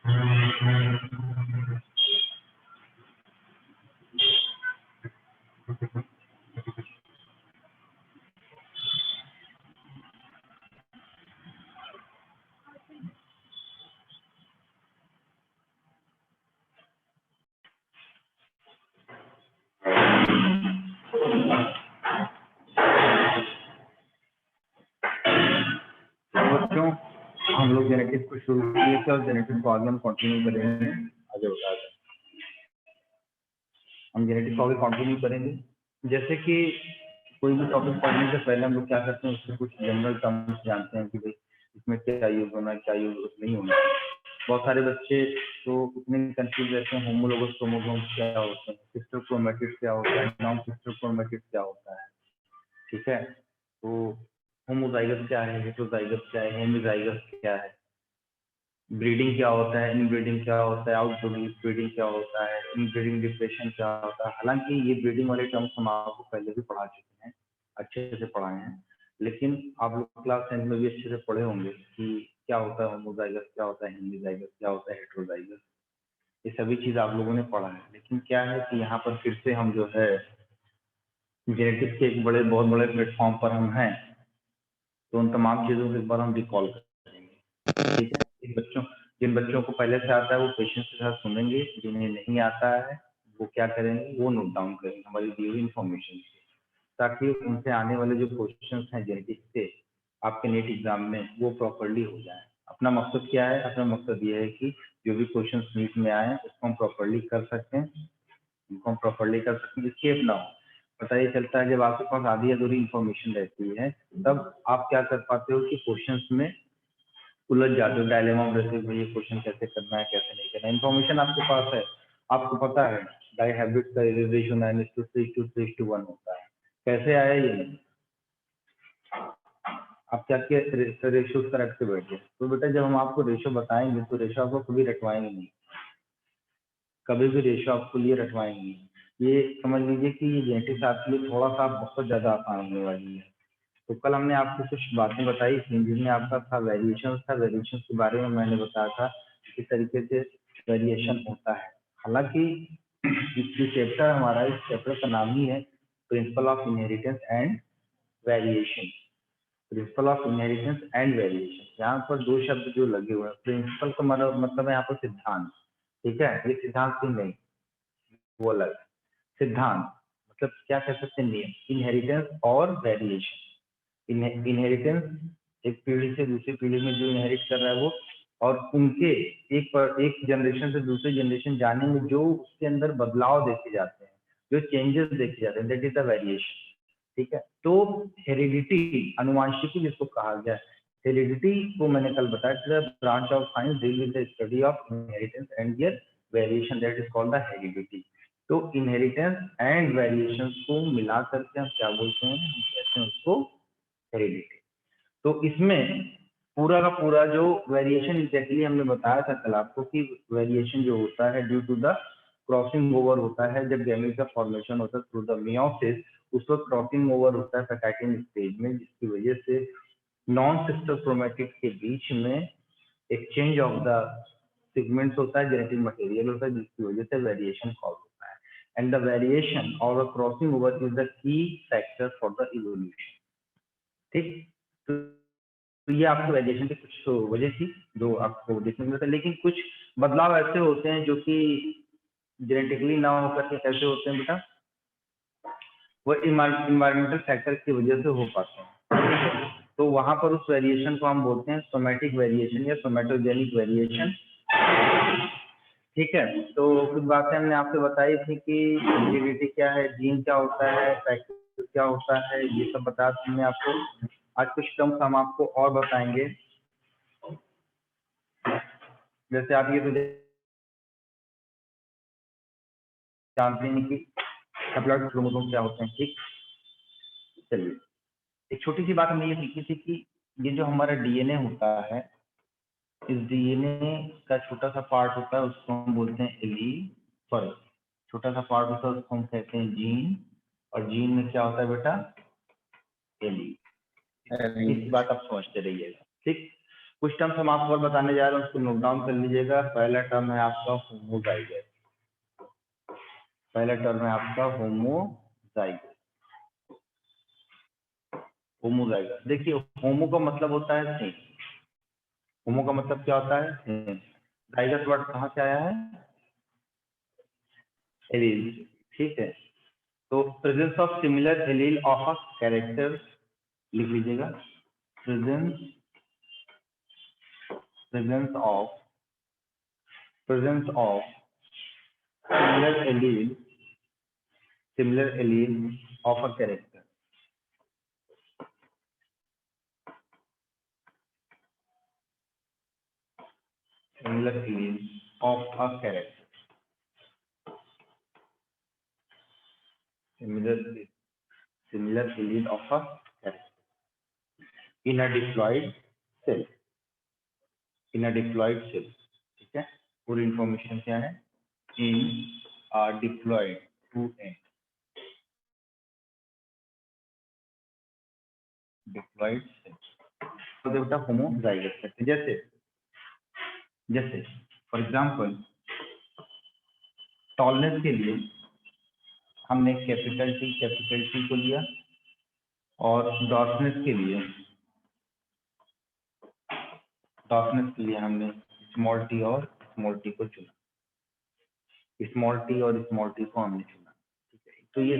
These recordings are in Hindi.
बच्चों हम लोग जेनेटिक्स को शुरू किए थे और जेनेटिक्स को आगे हम कंटिन्यू करेंगे। आगे बता दें, हम जेनेटिक्स को आगे कंटिन्यू करेंगे। जैसे कि कोई भी टॉपिक पढ़ने से पहले हम लोग क्या करते हैं, उसमें कुछ जनरल टर्म्स जानते हैं कि भाई इसमें क्या यूज होना है, क्या यूज नहीं होना है। बहुत सारे बच्चे तो इतने कंफ्यूज रहते हैं, होमोलोगस क्रोमोसोम्स क्या होते हैं, सिस्टर क्रोमैटिड्स क्या होता है, नॉन सिस्टर क्रोमैटिड्स क्या होता है, ठीक है। तो होमोजाइगस क्या है, हेटेरोजाइगस क्या है, हेमिजाइगस क्या है, ब्रीडिंग क्या होता है, इनब्रीडिंग क्या होता है, आउटब्रीडिंग ब्रीडिंग क्या होता है, इनब्रीडिंग डिप्रेशन क्या होता है। हालांकि ये ब्रीडिंग वाले टर्म्स हम आपको पहले भी पढ़ा चुके हैं, अच्छे से पढ़ाए हैं, लेकिन आप लोग क्लास 10 में भी अच्छे से पढ़े होंगे कि क्या होता है होमोजाइगस, क्या होता है हेमिजाइगस, क्या होता है हेटेरोजाइगस। ये सभी चीज आप लोगों ने पढ़ा है, लेकिन क्या है कि यहाँ पर फिर से हम जो है जेनेटिक्स के एक बहुत बड़े प्लेटफॉर्म पर हम हैं, तो उन तमाम चीजों को एक बार हम रिकॉल करेंगे, ठीक है। जिन बच्चों को पहले से आता है वो पेशेंस के साथ सुनेंगे, जिन्हें नहीं आता है वो क्या करेंगे, वो नोट डाउन करेंगे हमारी दी हुई इन्फॉर्मेशन से, ताकि उनसे आने वाले जो क्वेश्चंस हैं जेनेटिक्स के आपके नेट एग्जाम में वो प्रॉपरली हो जाए। अपना मकसद क्या है, अपना मकसद ये है कि जो भी क्वेश्चन नीट में आए उसको हम प्रॉपरली कर सकते हैं, उनको हम प्रॉपरली कर सकते हैं, स्केप ना हो। पता ये चलता है जब आपके पास आधी अधूरी इन्फॉर्मेशन रहती है तब आप क्या कर पाते हो कि क्वेश्चंस में उलझ जाते हो, डायलेमा में रहते हो, ये क्वेश्चन कैसे करना है कैसे नहीं करना है। इन्फॉर्मेशन आपके पास है, आपको पता है बाय हैबिट का रेशियो 9:3:1 होता है, कैसे आया ये नहीं, आप क्या किया रेशियो उसका रख के बैठे। तो बेटा जब हम आपको रेशियो बताएंगे तो रेशियो आपको कभी रटवाएंगे नहीं, कभी भी रेशियो आपको लिए रटवाएंगे। ये समझ लीजिए कि ये जेनेटिक्स आपके लिए थोड़ा सा बहुत ज्यादा आसान होने वाली है। तो कल हमने आपको कुछ बातें बताई थी जिनमें आपका था वेरिएशन था, वेरिएशन के बारे में मैंने बताया था किस तरीके से वेरिएशन होता है। हालांकि जो चैप्टर हमारा, इस चैप्टर का नाम ही है principle of inheritance and variation. Principle of inheritance and variation, यहाँ पर दो शब्द जो लगे हुए हैं, प्रिंसिपल का मतलब है यहाँ पर सिद्धांत, ठीक है। ये सिद्धांत की नहीं, वो अलग सिद्धांत, मतलब क्या कह सकते हैं, नियम। इनहेरिटेंस और वेरिएशन, इनहेरिटेंस एक पीढ़ी से दूसरी पीढ़ी में जो इनहेरिट कर रहा है वो, और उनके एक जनरेशन से दूसरी जनरेशन जाने में जो उसके अंदर बदलाव देखे जाते हैं, जो चेंजेस देखे जाते हैं, दैट इज द वेरिएशन, ठीक है। तो हेरिडिटी, अनुवांशिकी जिसको कहा गया है, हेरिडिटी को मैंने कल बताया, branch of science deal with the study of inheritance and their variation, that is called the heredity. तो इनहेरिटेंस एंड वेरिएशन को मिला करके हम क्या बोलते हैं, हम कहते हैं उसको हेरिडिटी। तो इसमें पूरा का पूरा जो वेरिएशन एग्जैक्टली हमने बताया था कल आपको कि वेरिएशन जो होता है due to the crossing over होता है, जब गैमेट का फॉर्मेशन होता है थ्रू द मियोसिस, उस वक्त क्रॉसिंग ओवर होता है पैटाइटिन स्टेज में, जिसकी वजह से नॉन सिस्टर क्रोमैटिड के बीच में एक्सचेंज ऑफ द सिगमेंट्स होता है, जेनेटिक मटेरियल होता है, जिसकी वजह से वेरिएशन कॉज होता है। एंड द वेरिएशन और crossing over is the key factor for the evolution, ठीक। तो ये आपके वेरिएशन की कुछ वजह थी जो आपको देखने को मिलता है, लेकिन कुछ बदलाव ऐसे होते हैं जो कि जेनेटिकली ना होकर के कैसे होते हैं बेटा, वो इन्वायरमेंटल फैक्टर की वजह से हो पाते हैं। तो वहां पर उस वेरिएशन को हम बोलते हैं सोमैटिक वेरिएशन या सोमैटोजेनिक वेरिएशन, ठीक है। तो कुछ बातें हमने आपसे बताई थी कि हेरिडिटी क्या है, जीन क्या होता है, फैक्टर क्या होता है, ये सब बता हमने आपको। आज कुछ टर्म्स हम आपको और बताएंगे, जैसे आप ये तो जानते हैं कि हैप्लॉइड क्रोमोसोम क्या होते हैं, ठीक। चलिए एक छोटी सी बात हमने ये सीखी थी कि ये जो हमारा डीएनए होता है, इस डीएनए का छोटा सा पार्ट होता है उसको हम बोलते हैं एलील, सॉरी छोटा सा पार्ट होता है उसको हम कहते हैं जीन, और जीन में क्या होता है बेटा, एलील। इस बात आप समझते रहिएगा, ठीक। कुछ टर्म्स हम आपको और बताने जा रहे हैं, उसको नोट डाउन कर लीजिएगा। पहला टर्म है आपका होमोजाइगस। पहला टर्म है आपका होमोजाइगस। होमोजाइगस, देखिए होमो का मतलब होता है सेम। होमो का मतलब क्या होता है? सेम। जाइगस वर्ड कहाँ से आया है? एलील। ठीक है, तो presence of similar allele of a character लिख लीजिएगा। presence of similar allele of a character. Similar allele of a character. Similar allele of a character in a diploid cell. In a diploid cell. ठीक है, पूरी इंफॉर्मेशन क्या है? In a diploid 2n diploid cell. तो बेटा होमोजाइगस करते हैं। जैसे फॉर एग्जांपल टॉलनेस के लिए हमने कैपिटल टी को लिया, और डॉर्सनेस के लिए हमने स्मॉल टी और स्मॉल टी को चुना। स्मॉल टी और स्मॉल टी को हमने चुना। ठीक है, तो ये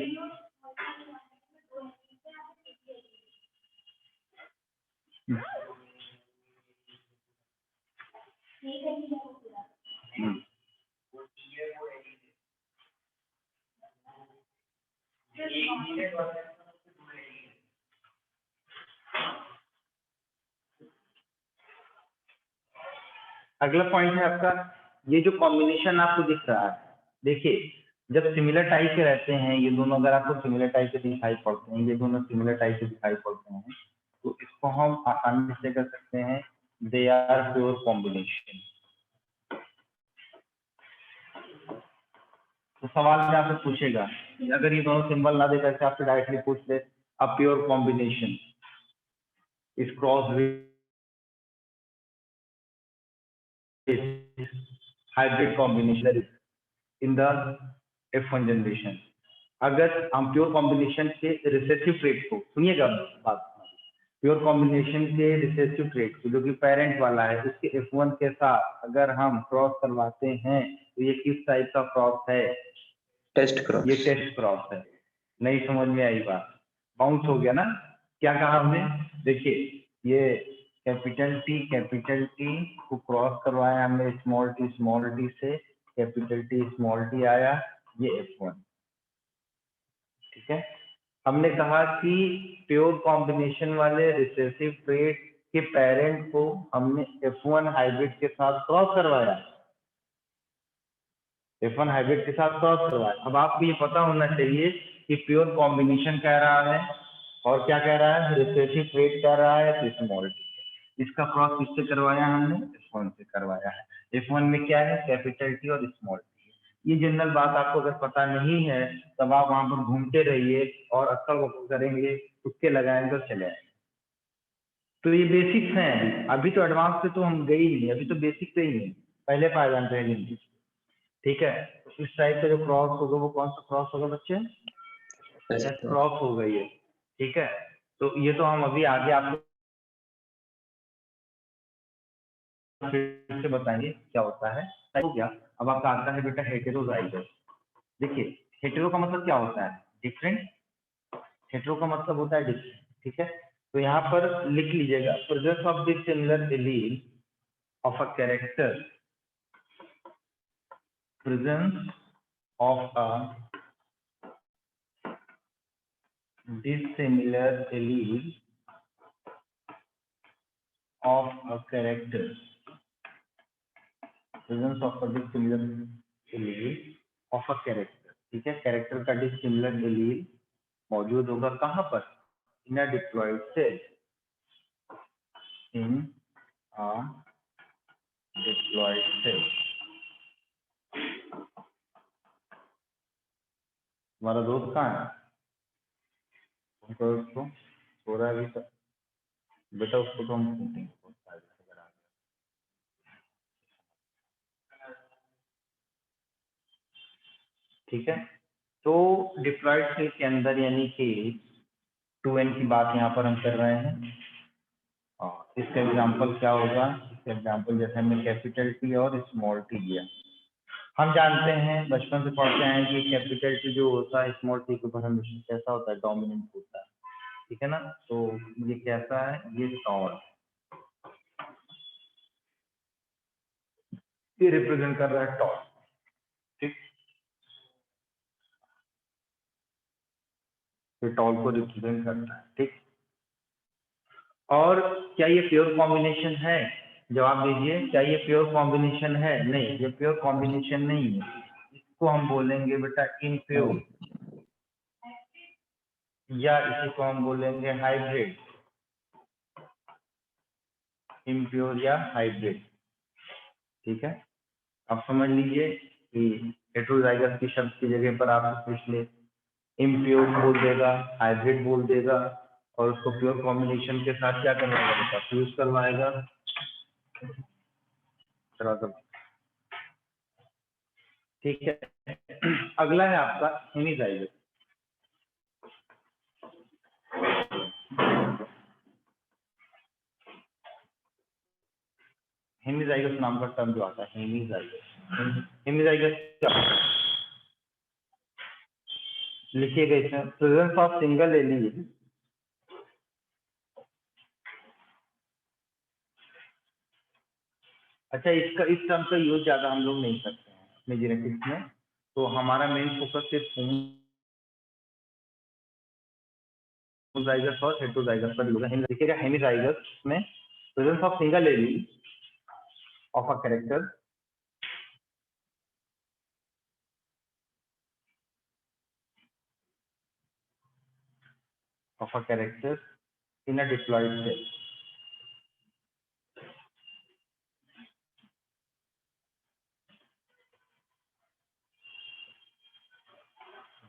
अगला पॉइंट है आपका, ये जो कॉम्बिनेशन आपको दिख रहा है, देखिए जब सिमिलर टाइप के रहते हैं ये दोनों, अगर आपको सिमिलर टाइप के दिखाई पड़ते हैं, ये दोनों सिमिलर टाइप के दिखाई पड़ते हैं, तो इसको हम आसानी से कर सकते हैं, दे आर प्योर कॉम्बिनेशन। तो सवाल में आपसे पूछेगा, अगर ये दोनों सिंबल ना दे करके आपसे डायरेक्टली पूछ ले, a pure combination is cross with hybrid combination in the F1 generation. अगर हम प्योर कॉम्बिनेशन के रिसेसिव ट्रेट को, सुनिएगा बात, प्योर कॉम्बिनेशन के रिसेसिव ट्रेट को जो कि पेरेंट वाला है, उसके F1 के साथ अगर हम क्रॉस करवाते हैं, तो ये किस टाइप का क्रॉस है? Test cross. ये टेस्ट क्रॉस है। नहीं समझ में आई बात? बाउंस हो गया ना? क्या कहा हमने? देखिए ये कैपिटल टी को क्रॉस करवाया हमने स्मॉल टी से, कैपिटल टी स्मॉल टी आया, ये F1। ठीक है, हमने कहा कि प्योर कॉम्बिनेशन वाले रिसेसिव ट्रेट के पेरेंट को हमने F1 हाइब्रिड के साथ क्रॉस करवाया, F1 हाइब्रिड के साथ क्रॉस करवाया। अब आपको ये पता होना चाहिए कि प्योर कॉम्बिनेशन कह रहा है और क्या कह रहा है? रिसेसिव ट्रेट कह रहा है, तो स्मॉल टी। इसका क्रॉस किससे करवाया हमने? F1 से करवाया है। F1 में क्या है? कैपिटल टी और स्मॉल टी। ये जनरल बात आपको अगर पता नहीं है, तब आप वहां पर घूमते रहिए और अक्सर वक्त करेंगे, उसके लगाएंगे और चले आएंगे। तो ये बेसिक्स हैं, अभी तो एडवांस पे तो हम गए ही नहीं, अभी तो बेसिक पे ही नहीं, पहले पायदान पे ही। ठीक है, तो इस टाइप का जो क्रॉस होगा वो कौन सा क्रॉस होगा बच्चे? क्रॉस होगा ये। ठीक है, तो ये तो हम अभी आगे आपको फिर से बताएंगे क्या होता है। हो गया। अब आपका आता है बेटा हेटेरोजाइगस। देखिए हेटेरो का मतलब क्या होता है? डिफरेंट। हेटेरो का मतलब होता है डिफरेंट। ठीक है, तो यहाँ पर लिख लीजिएगा, presence of the similar allele of a character, presence of a dissimilar allele of a character, presence of a dissimilar allele of a character। ठीक है, कैरेक्टर का dissimilar allele मौजूद होगा कहाँ पर? In a diploid cell, in a diploid cell. हमारा दोस्त कहाँ है? उसको सो रहा है अभी तक बेटा, उसको तो हम ठीक है। तो डिप्लॉयड स्टेट के अंदर यानी कि 2n की बात यहाँ पर हम कर रहे हैं और इसका एग्जाम्पल क्या होगा, इसका एग्जाम्पल जैसे हमने कैपिटल टी और स्मॉल टी लिया। हम जानते हैं बचपन से पढ़ते हैं कि कैपिटल टी जो होता है स्मॉल टी के ऊपर हमेशा कैसा होता है, डोमिनेंट होता है, ठीक है ना। तो ये कैसा है, ये टॉल, ये रिप्रेजेंट कर रहा है टॉल, ठीक। ये टॉल को रिप्रेजेंट करता है, ठीक। और क्या ये प्योर कॉम्बिनेशन है, जवाब दीजिए, क्या ये प्योर कॉम्बिनेशन है? नहीं, ये प्योर कॉम्बिनेशन नहीं है, इसको हम बोलेंगे बेटा इनप्योर, या इसी को हम बोलेंगे हाइब्रिड, इम्प्योर या हाइब्रिड, ठीक है। आप समझ लीजिए कि हेटेरोजाइगस की शब्द की जगह पर आप पूछ ले, इम्प्योर बोल देगा, हाइब्रिड बोल देगा, और उसको प्योर कॉम्बिनेशन के साथ क्या करवाएगा बेटा, फ्यूज करवाएगा। ठीक है, अगला है आपका हेमीजाइगस। हेमीजाइगस नाम का टर्म जो आता है, हेमीजाइगस, हेमीजाइगस लिखिएगा इसमें, प्रेजेंस ऑफ सिंगल एलील। अच्छा, इसका इस टर्म का यूज ज्यादा हम लोग नहीं करते हैं अपने जेनेटिक्स में, तो हमारा मेन फोकस सिर्फ होमोजाइगस और हेटेरोजाइगस पर होगा। देखिएगा हेमीजाइगस में presence of single allele of a character in a diploid cell.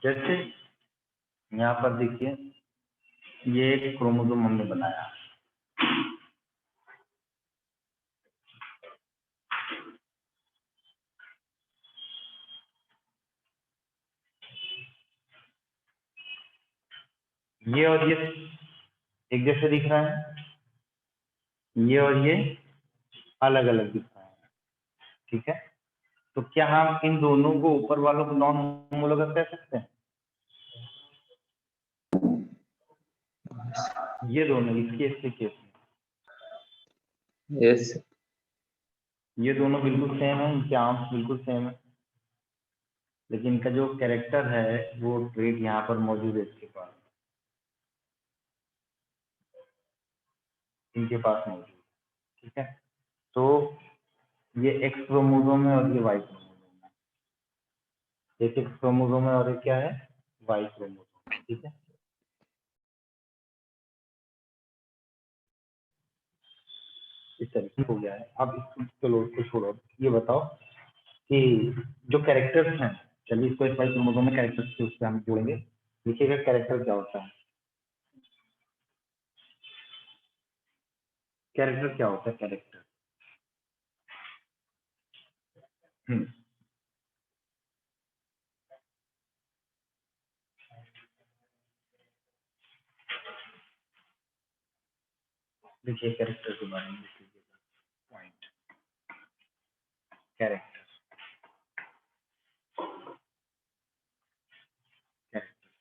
जैसे यहाँ पर देखिए, ये एक क्रोमोसोम हमने बनाया, ये और ये एक जैसे दिख रहा है, ये और ये अलग अलग दिख रहा है, ठीक है। तो क्या हम इन दोनों को, ऊपर वालों को नॉन होमोलोगस कह सकते हैं? ये दोनों इस केस के केस में, यस, ये दोनों बिल्कुल सेम है, इनके आर्म्स बिल्कुल सेम है, लेकिन इनका जो कैरेक्टर है वो ट्रेट यहाँ पर मौजूद है इसके पास, इनके पास मौजूद, ठीक है। तो ये एक्स क्रोमोसोम है और ये वाई क्रोमोसोम है, एक एक्स क्रोमोसोम है और एक क्या है, वाई क्रोमोसोम, ठीक है। इस तरीके हो गया है। अब चलो इसको छोड़ो, ये बताओ कि जो कैरेक्टर्स हैं, चलिए इसको इस वाई क्रोमोसोम में कैरेक्टर्स के उससे हम जोड़ेंगे। लिखिएगा कैरेक्टर क्या होता है, कैरेक्टर क्या होता है, कैरेक्टर। देखिए कैरेक्टर के बारे में लिख लीजिएगा, पॉइंट कैरेक्टर,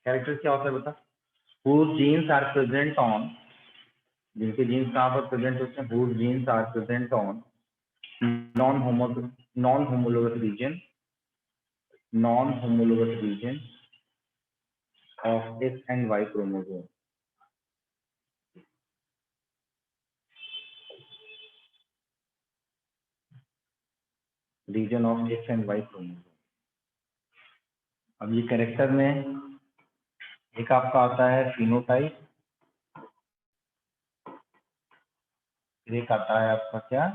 कैरेक्टर क्या होता है बेटा, whose genes are present on, जिनके जीन्स कहाँ पर प्रेजेंट होते हैं, whose genes are present on non-homologous region of X and Y chromosome, region of X and Y chromosome. अब ये कैरेक्टर में एक आपका आता है फिनोटाइप, एक आता है आपका क्या,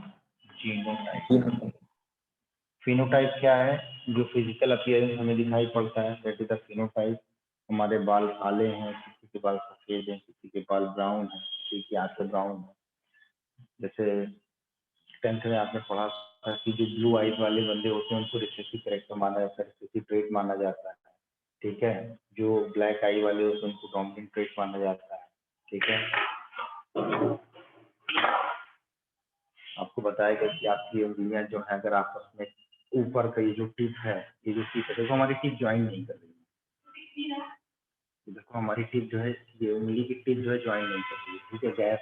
जीनोटाइप। फिनोटाइप क्या है, जो फिजिकल अपीयरेंस हमें दिखाई पड़ता है, दैट इज द फिनोटाइप। हमारे बाल काले हैं, किसी के बाल सफेद हैं, किसी के बाल ब्राउन हैं, किसी की आंखें ब्राउन है। जैसे 10th में आपने पढ़ा था कि जो ब्लू आइज वाले बंदे होते हैं उनको रिसेसिव कैरेक्टर माना जाता है, रिसेसिव ट्रेट माना जाता है, ठीक है। जो ब्लैक आई वाले होते हैं उनको डोमिनेंट ट्रेट माना जाता है, ठीक है। आपको बताया गया कि आपकी उंगलियां जो है अगर आपस में ऊपर का ये जो टिप है, ये जो टिप है, देखो हमारी टिप ज्वाइन नहीं कर रही है, देखो हमारी टिप जो है, ये उंगली की टिप जो है ज्वाइन नहीं कर रही है, ठीक है। गैप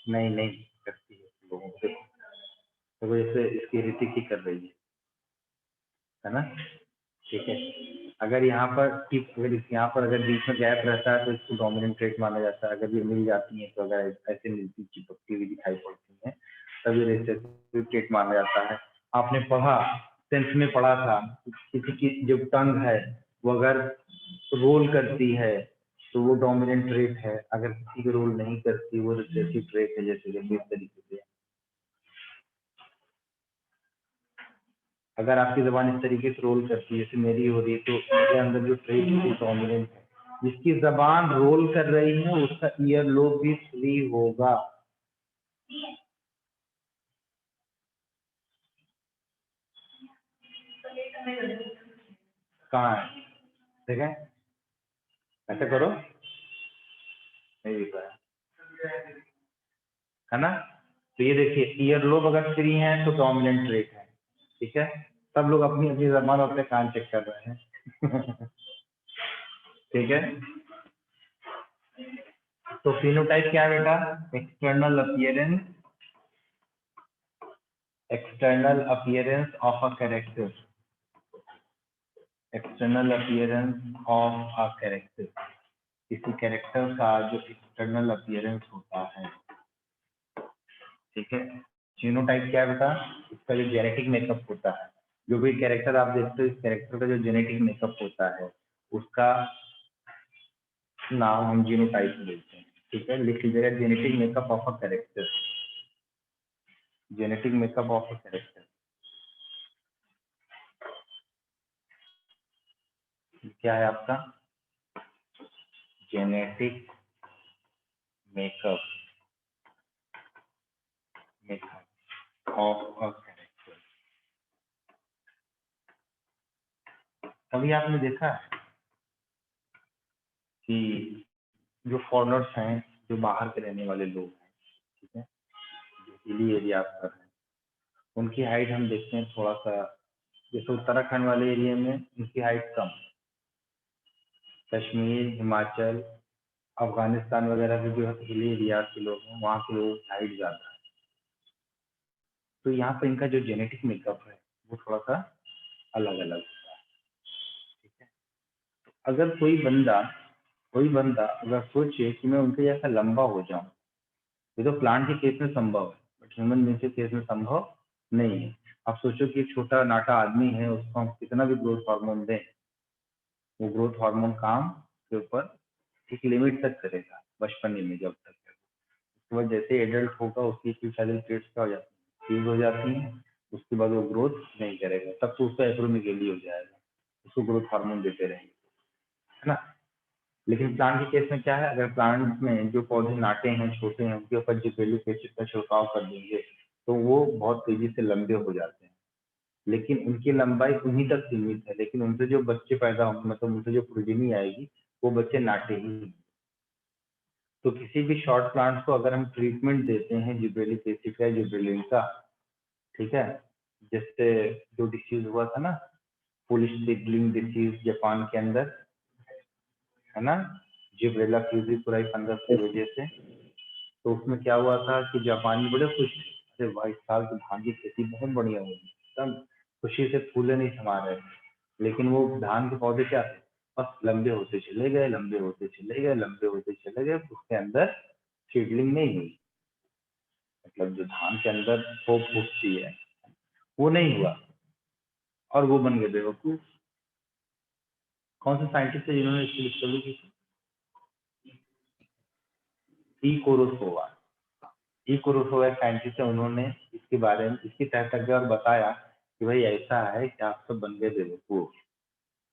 नहीं नहीं करती है लोगों को, देखो जैसे इसकी ऋतिक ही कर रही है ना, ठीक है। अगर यहाँ पर टिप, अगर यहाँ पर अगर बीच में गैप रहता है तो इसको डोमिनेंट ट्रेट माना जाता है। अगर ये मिल जाती है तो अगर ऐसे मिलती चिपकती हुई दिखाई पड़ती है तब ये रिसेसिव ट्रेट माना जाता है। आपने पढ़ा, टेंथ में पढ़ा था, किसी की जो टंग है वो अगर रोल करती है तो वो डोमिनेंट ट्रेट है, अगर किसी की रोल नहीं करती वो रिसेसिव ट्रेट है। जैसे इस तरीके से अगर आपकी जबान इस तरीके से रोल करती है जैसे मेरी हो रही है तो मेरे अंदर जो ट्रेट है डोमिनेंट है। जिसकी जबान रोल कर रही है उसका ईयर लोब भी फ्री होगा। कहाँ है, ठीक है, ऐसा करो, नहीं दिख रहा है ना। तो ये देखिए ईयर लोब अगर फ्री है तो डोमिनेंट ट्रेट है, ठीक है। सब लोग अपनी अपनी जबान और अपने कान चेक कर रहे हैं ठीक है। तो फिनोटाइप क्या है बेटा, external appearance, external appearance of a character, external appearance of a character, किसी कैरेक्टर का जो एक्सटर्नल अपीयरेंस होता है, ठीक है। जीनोटाइप क्या है बेटा, इसका जो जेनेटिक मेकअप होता है, जो भी कैरेक्टर आप देखते हो इस कैरेक्टर का जो जेनेटिक मेकअप होता है उसका नाम हम जीनोटाइप बोलते हैं, ठीक है। लिख लीजिएगा genetic makeup of a character, genetic makeup of a character क्या है आपका, genetic makeup, makeup of a character. कभी आपने देखा है कि जो फॉरेनर्स हैं, जो बाहर के रहने वाले लोग हैं, ठीक है, जो हिली एरिया पर हैं, उनकी हाइट हम देखते हैं थोड़ा सा, जैसे उत्तराखंड वाले एरिया में उनकी हाइट कम, कश्मीर, हिमाचल, अफगानिस्तान वगैरह के जो हिली एरिया के लोग हैं वहाँ के लोगों की हाइट ज़्यादा है। तो यहाँ पर इनका जो जेनेटिक मेकअप है वो थोड़ा सा अलग अलग होता है, ठीक है। अगर कोई बंदा अगर सोचे कि मैं उनके जैसा लंबा हो जाऊं, ये तो प्लांट के केस में संभव है बट ह्यूमन बीइंग के केस में संभव नहीं है। आप सोचो कि एक छोटा नाटा आदमी है, उसको हम कितना भी ग्रोथ हार्मोन दें, वो ग्रोथ हार्मोन काम के ऊपर एक लिमिट तक करेगा बचपन में, जब तक है। उसके बाद जैसे एडल्ट होगा उसकी फिजिकल ट्रेट्स क्या हो जाती है, फ्यूज हो जाती है, उसके बाद वो ग्रोथ नहीं करेगा, तब तो उसका एक्रोमेगेली हो जाएगा, उसको ग्रोथ हार्मोन देते रहेंगे, है ना। लेकिन प्लांट के केस में क्या है, अगर प्लांट में जो पौधे नाटे हैं, छोटे हैं, उनके ऊपर जिबरेलिक एसिड का छिड़काव कर देंगे तो वो बहुत तेजी से लंबे हो जाते हैं, लेकिन उनकी लंबाई उन्हीं तक सीमित है, लेकिन उनसे जो बच्चे पैदा होंगे, मतलब उनसे जो प्रोजेनी आएगी वो बच्चे नाटे ही हैं। तो किसी भी शॉर्ट प्लांट को अगर हम ट्रीटमेंट देते हैं जिब्रेलिक एसिड का, जिब्रेलिन का, ठीक है, जैसे जो डिसीज हुआ था ना, फुल सीडलिंग डिसीज जापान के अंदर, है ना, जिब्रेला फ्यूजिकुराई फंगस की वजह से, तो उसमें क्या हुआ था कि जापानी बड़े खुश थे, अरे भाई साल की धान की खेती बहुत बढ़िया होगी, एकदम खुशी से फूले नहीं समा रहे थे। लेकिन वो धान के पौधे क्या थे, बस लंबे होते चले गए, लंबे होते चले गए, लंबे होते चले गए, उसके अंदर सीडलिंग नहीं हुई, मतलब जो धान के अंदर पोप उठती है वो नहीं हुआ, और वो बन गए बेवकूफ। कौन से साइंटिस्ट है जिन्होंने इसकी डिस्कवरी की थी, ई कोरोसोवा, ई कोरोसोवा साइंटिस्ट है, उन्होंने इसके बारे में, इसकी तह तक गए और बताया कि भाई ऐसा है कि आप सब बन गए बेवकूफ,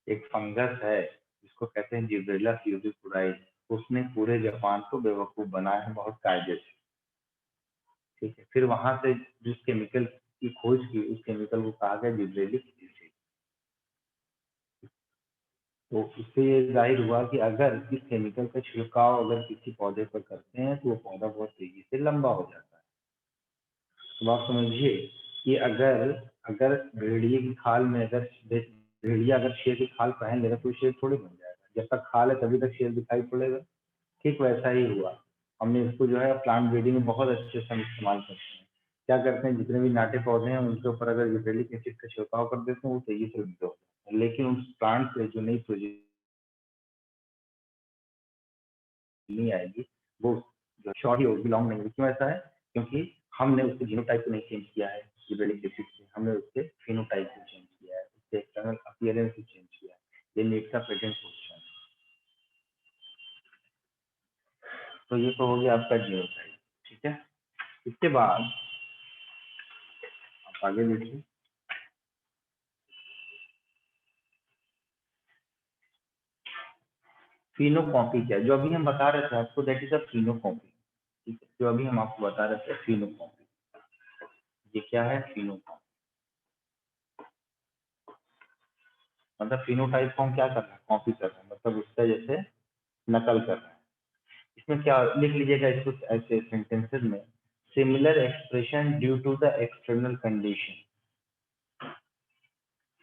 एक फंगस है जिसको कहते हैं जिब्रेला फ्यूजिकुराई, उसने पूरे जापान को बेवकूफ बनाया है बहुत कायदे से, ठीक है, फिर वहां से जिस केमिकल की खोज की उस केमिकल को कहा गया जिब्रेलिक एसिड। तो इससे ये जाहिर हुआ कि अगर इस केमिकल का छिड़काव अगर किसी पौधे पर करते हैं तो वो पौधा बहुत तेजी से लंबा हो जाता है। तो आप समझिए कि अगर अगर भेड़िए की खाल में अगर भेड़िया अगर शेर की खाल पहन लेगा तो शेर थोड़ी बन जाएगा, जब तक खाल है तभी तक शेर दिखाई पड़ेगा। ठीक वैसा ही हुआ, हमने इसको जो है प्लांट ब्रीडिंग में बहुत अच्छे से हम इस्तेमाल करते हैं। क्या करते हैं, जितने भी नाटे पौधे हैं उनके ऊपर अगर जिब्रेलिक एसिड का छिड़काव कर देते हैं वो तेजी से विकसित होते हैं, लेकिन उस प्लांट से जो नई प्रोजेक्ट नहीं आएगी वो जो शॉर्ट ही होगी, लॉन्ग नहीं होगी। क्यों ऐसा है? क्योंकि हमने उसके जीनोटाइप को नहीं चेंज किया है जिब्रेलिक एसिड से, हमने उसके फिनोटाइप को चेंज किया है, उसके एक्सटर्नल अपीयरेंस को चेंज किया है। ये नीट का पेटेंट क्वेश्चन है। तो ये तो हो गया आपका जीनोटाइप। ठीक है, इसके बाद आप आगे देखिए, फिनोकॉपी क्या है, जो अभी हम बता रहे थे आपको, दैट इज अ फिनोकॉपी। ठीक है, जो अभी हम आपको बता रहे थे फिनोकॉपी, ये क्या है? फिनोकॉपी मतलब फिनोटाइप को हम क्या कर रहे हैं? कॉपी कर रहे हैं, मतलब उसका जैसे नकल कर रहे हैं। इसमें क्या लिख लीजिएगा इसको ऐसे सेंटेंसेस में, similar expression due to the external condition,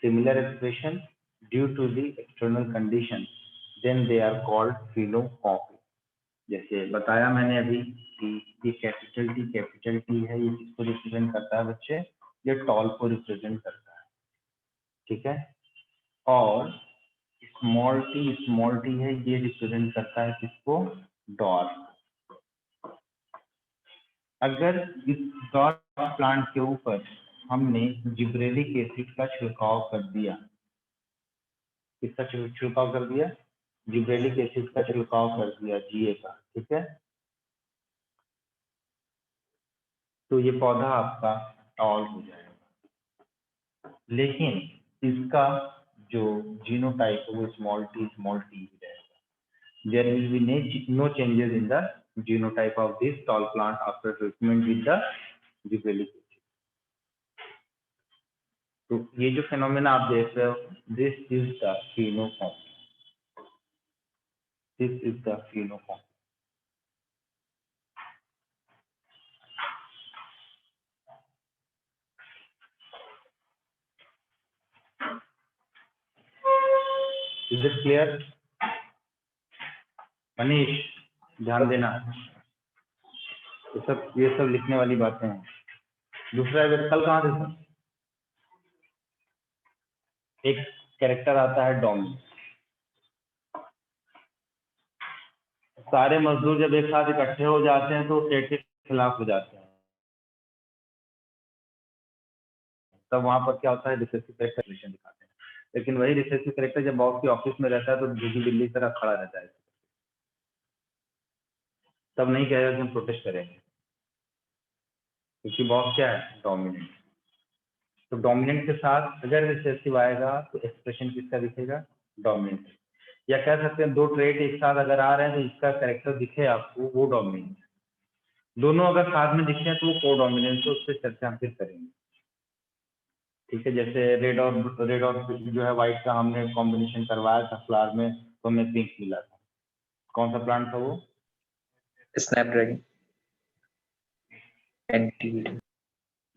similar expression due to the external condition, then they are called phenocopy. जैसे बताया मैंने अभी कि ये कैपिटल टी है, ये किसको रिप्रेजेंट करता है बच्चे? ये टॉल को रिप्रेजेंट करता है। ठीक है, और स्मॉल टी है, ये रिप्रेजेंट करता है किसको? डॉर्फ। अगर इस डॉर्फ प्लांट के ऊपर हमने जिब्रेलिक एसिड का छिड़काव कर दिया, किसका छिड़काव कर दिया? जिब्रेलिक एसिड का छिड़काव कर दिया, जीए का। ठीक है, तो ये पौधा आपका टॉल हो जाएगा, लेकिन इसका जो जीनोटाइप है वो स्मॉल टी ही रहेगा। There will be no changes in the genotype of this tall plant after treatment with the gibberellic acid. तो ये जो फेनोमेना आप देख रहे हो, this is the phenocopy. This is the phenocopy. Is it clear? Manish ध्यान देना, ये सब लिखने वाली बातें हैं। दूसरा कल कहाँ थे सर? एक कैरेक्टर आता है डोमिन। सारे मजदूर जब एक साथ इकट्ठे हो जाते हैं तो स्टेट के खिलाफ हो जाते हैं, तब वहां पर क्या होता है? रिसेसिव कैरेक्टर दिखाते हैं। लेकिन वही रिसेसिव कैरेक्टर जब बॉस की ऑफिस में रहता है तो झुकी बिल्ली की तरह खड़ा रहता है, तब नहीं कहेगा कि हम प्रोटेस्ट करेंगे, क्योंकि बॉस क्या है? डोमिनेंट। तो डोमिनेंट के साथ अगर रिसेसिव आएगा तो एक्सप्रेशन किसका दिखेगा? डोमिनेंट। या कह सकते हैं दो ट्रेड एक साथ अगर आ रहे हैं तो इसका कैरेक्टर दिखे आपको, वो डोमिनेंट। दोनों अगर साथ में दिखे तो वो को डोमिनेंट, तो उस पर चर्चा हम फिर करेंगे। ठीक है, जैसे रेड और जो है व्हाइट का हमने कॉम्बिनेशन करवाया था फ्लावर में, तो हमें पिंक मिला था। कौन सा प्लांट था वो? स्नैपड्रैगन,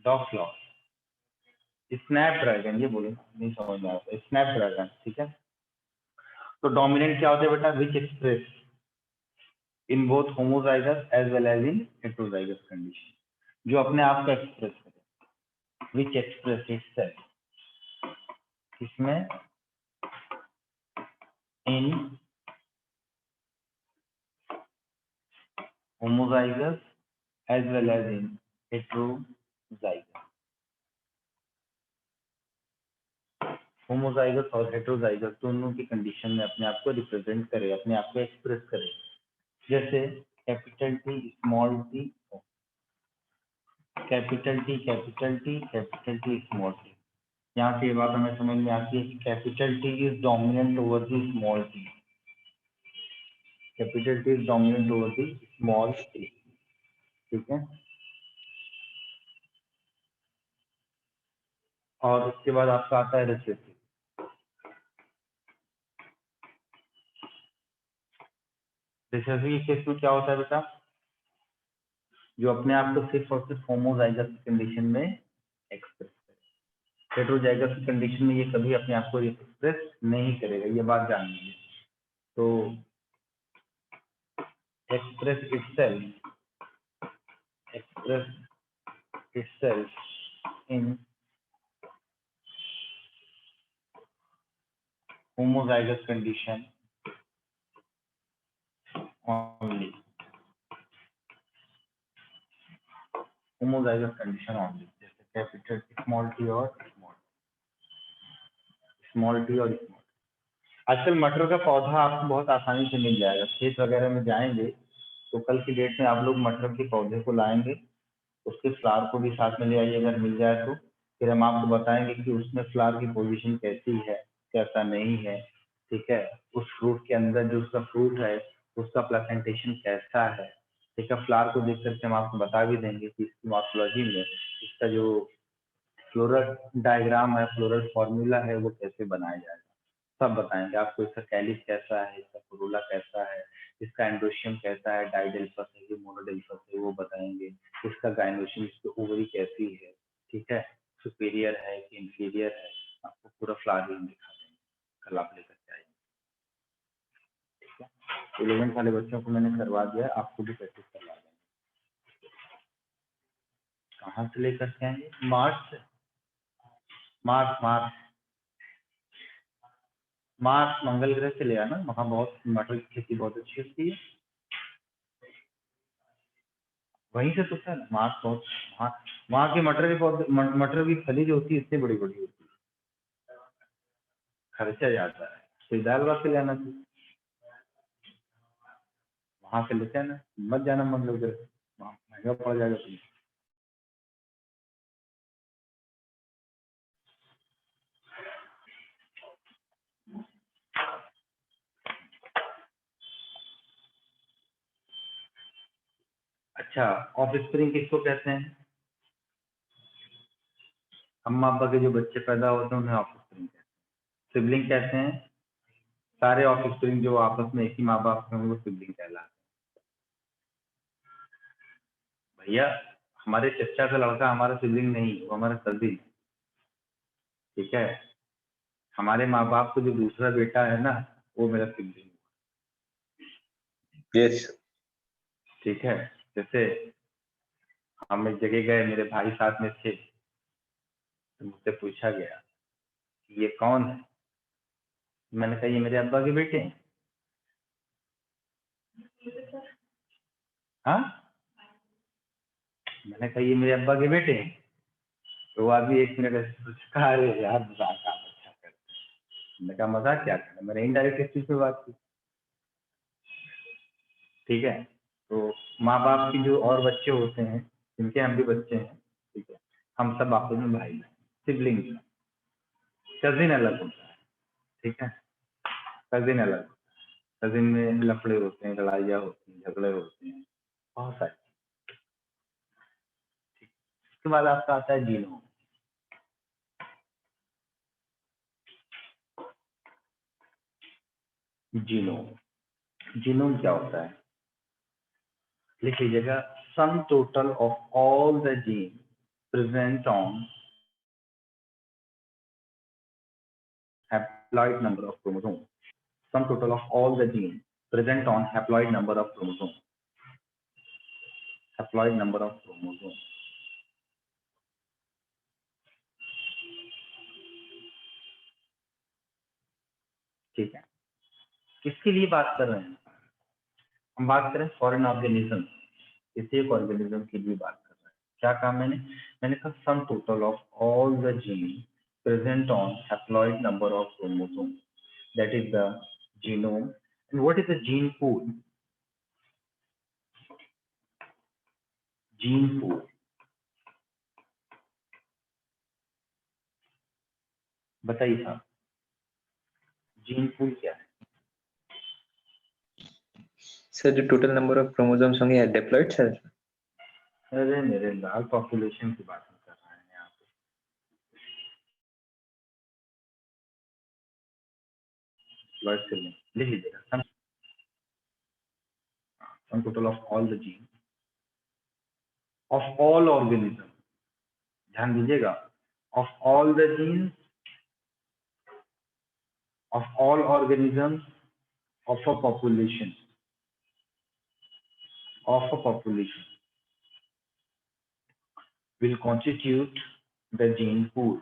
डॉगफ्लावर, स्नैपड्रैगन, ये बोलो नहीं समझ में आता, स्नैपड्रैगन। ठीक है, तो डोमिनेंट क्या होता है बेटा? Which express in both homozygous as well as in heterozygous condition, जो अपने आप को एक्सप्रेस करे। विच एक्सप्रेस इटसेल्फ, इसमें in homozygous as well as in heterozygous. Homozygous और हेटेरोजाइगस दोनों की कंडीशन में अपने आप को रिप्रेजेंट करे, अपने आप को एक्सप्रेस करे। जैसे capital T small T, capital T small T. यहाँ से ये बात हमें समझ में आती है कि capital T is dominant over the small T, capital T is dominant over the small T. ठीक है, और उसके बाद आपका आता है रिसेसिव। रिसेसिव के केस में क्या होता है बेटा, जो अपने आप को सिर्फ और सिर्फ होमोजाइगस कंडीशन में एक्सप्रेस करे। हेटेरोजाइगस कंडीशन में ये कभी अपने आप को एक्सप्रेस नहीं करेगा, ये बात जान लीजिए। तो express itself in homozygous condition only. Homozygous condition only, जैसे कैपिटल स्मॉल टी और स्मॉल टी और स्मॉल। आजकल मटर का पौधा आपको बहुत आसानी से मिल जाएगा, खेत वगैरह में जाएंगे तो कल की डेट में आप लोग मटर के पौधे को लाएंगे, उसके फ्लावर को भी साथ में ले आइए अगर मिल जाए तो। फिर हम आपको बताएंगे कि उसमें फ्लावर की पोजीशन कैसी है, कैसा नहीं है, ठीक है। उस फ्रूट के अंदर जो उसका फ्रूट है उसका प्लेसेंटेशन कैसा है, ठीक है। फ्लावर को देख करके हम आपको बता भी देंगे कि इसकी मॉर्फोलॉजी में इसका जो फ्लोरल डायग्राम है, फ्लोरल फॉर्मूला है, वो कैसे बनाया जाएगा, सब बताएंगे आपको। इसका कैलिस कैसा है, इसका कोरोला कैसा है, इसका एंड्रोशियम कैसा है, डाइडेल्फस है कि मोनोडेल्फस है वो बताएंगे। इसका गाइनोशियम, इसकी ओवरी कैसी है, ठीक है, सुपीरियर है कि इंफीरियर है, आपको पूरा फ्लावर दिखा देंगे, कल आप लेकर के आएंगे, ठीक है। 11th वाले बच्चों को मैंने करवा दिया, आपको भी प्रैक्टिस करवा देंगे। कहाँ से लेकर के आएंगे? मार्च से। मार्च मंगल ग्रह से ले आना, वहाँ बहुत मटर की खेती बहुत अच्छी होती है, वहीं से तो सर मार्च बहुत वहाँ की मटर के पौधे, मटर की फली जो होती है इतनी बड़ी बड़ी होती है, खर्चा जाता है। सिदालवा से लेना चाहिए, वहाँ से लेते आना, मत जाना मंगल ग्रह, वहाँ महंगा पड़ जाएगा तुम्हें। अच्छा, ऑफ स्प्रिंग किसको कहते हैं? अम्मा अब्बा के जो बच्चे पैदा होते हैं उन्हें ऑफ स्प्रिंग कहते हैं। सिबलिंग कहते हैं सारे ऑफ स्प्रिंग जो आपस में एक ही माँ बाप के होंगे, वो सिबलिंग कहलाते हैं। भैया हमारे चचा का लड़का हमारा सिबलिंग नहीं, वो हमारा कजिन, ठीक है। हमारे माँ बाप को जो दूसरा बेटा है ना, वो मेरा सिबलिंग, Yes. ठीक है। जैसे हम एक जगह गए, मेरे भाई साथ में थे, तो मुझसे पूछा गया ये कौन है, मैंने कहा ये मेरे अब्बा के बेटे हैं। हाँ, मैंने कहा ये मेरे अब्बा के बेटे हैं। तो वो अभी 1 मिनट ऐसे कहा, अरे यार मजाक आप अच्छा करते हैं। मैंने कहा मजाक क्या करना, मैंने इनडायरेक्ट इस चीज पे बात की, ठीक है। तो माँ बाप की जो और बच्चे होते हैं, जिनके हम भी बच्चे हैं, ठीक है, हम सब आपस में भाई हैं, सिबलिंग। कजिन अलग होता है, ठीक है, कजिन अलग। कजिन में लफड़े होते हैं, लड़ाइयाँ होती हैं, झगड़े होते हैं, बहुत सारी। उसके बाद आपका आता है जीनोम। जीनोम, जीनोम क्या होता है? लिख लीजिएगा, sum total of all the gene present on haploid number of chromosomes. Sum total of all the genes present on haploid number of chromosomes. Haploid number of chromosomes. ठीक है, किसके लिए बात कर रहे हैं हम? बात करें फॉरेन ऑर्गेनिज्म, किसी एक ऑर्गेनिज्म की भी बात कर रहे हैं। क्या कहा मैंने कहा sum total of all the gene present on haploid number of chromosome, that is the genome. And what is the gene pool? Gene pool बताइए साहब, जीन पूल क्या है? So the total number of chromosomes होंगे diploid cells. अरे मेरे लाल पॉपुलेशन की बात कर रहे हैं यहाँ पे। blood cell में लिख लीजिएगा sum total of all the genes of all organisms, ध्यान दीजिएगा, of all the genes of all organisms of a population will constitute the gene pool,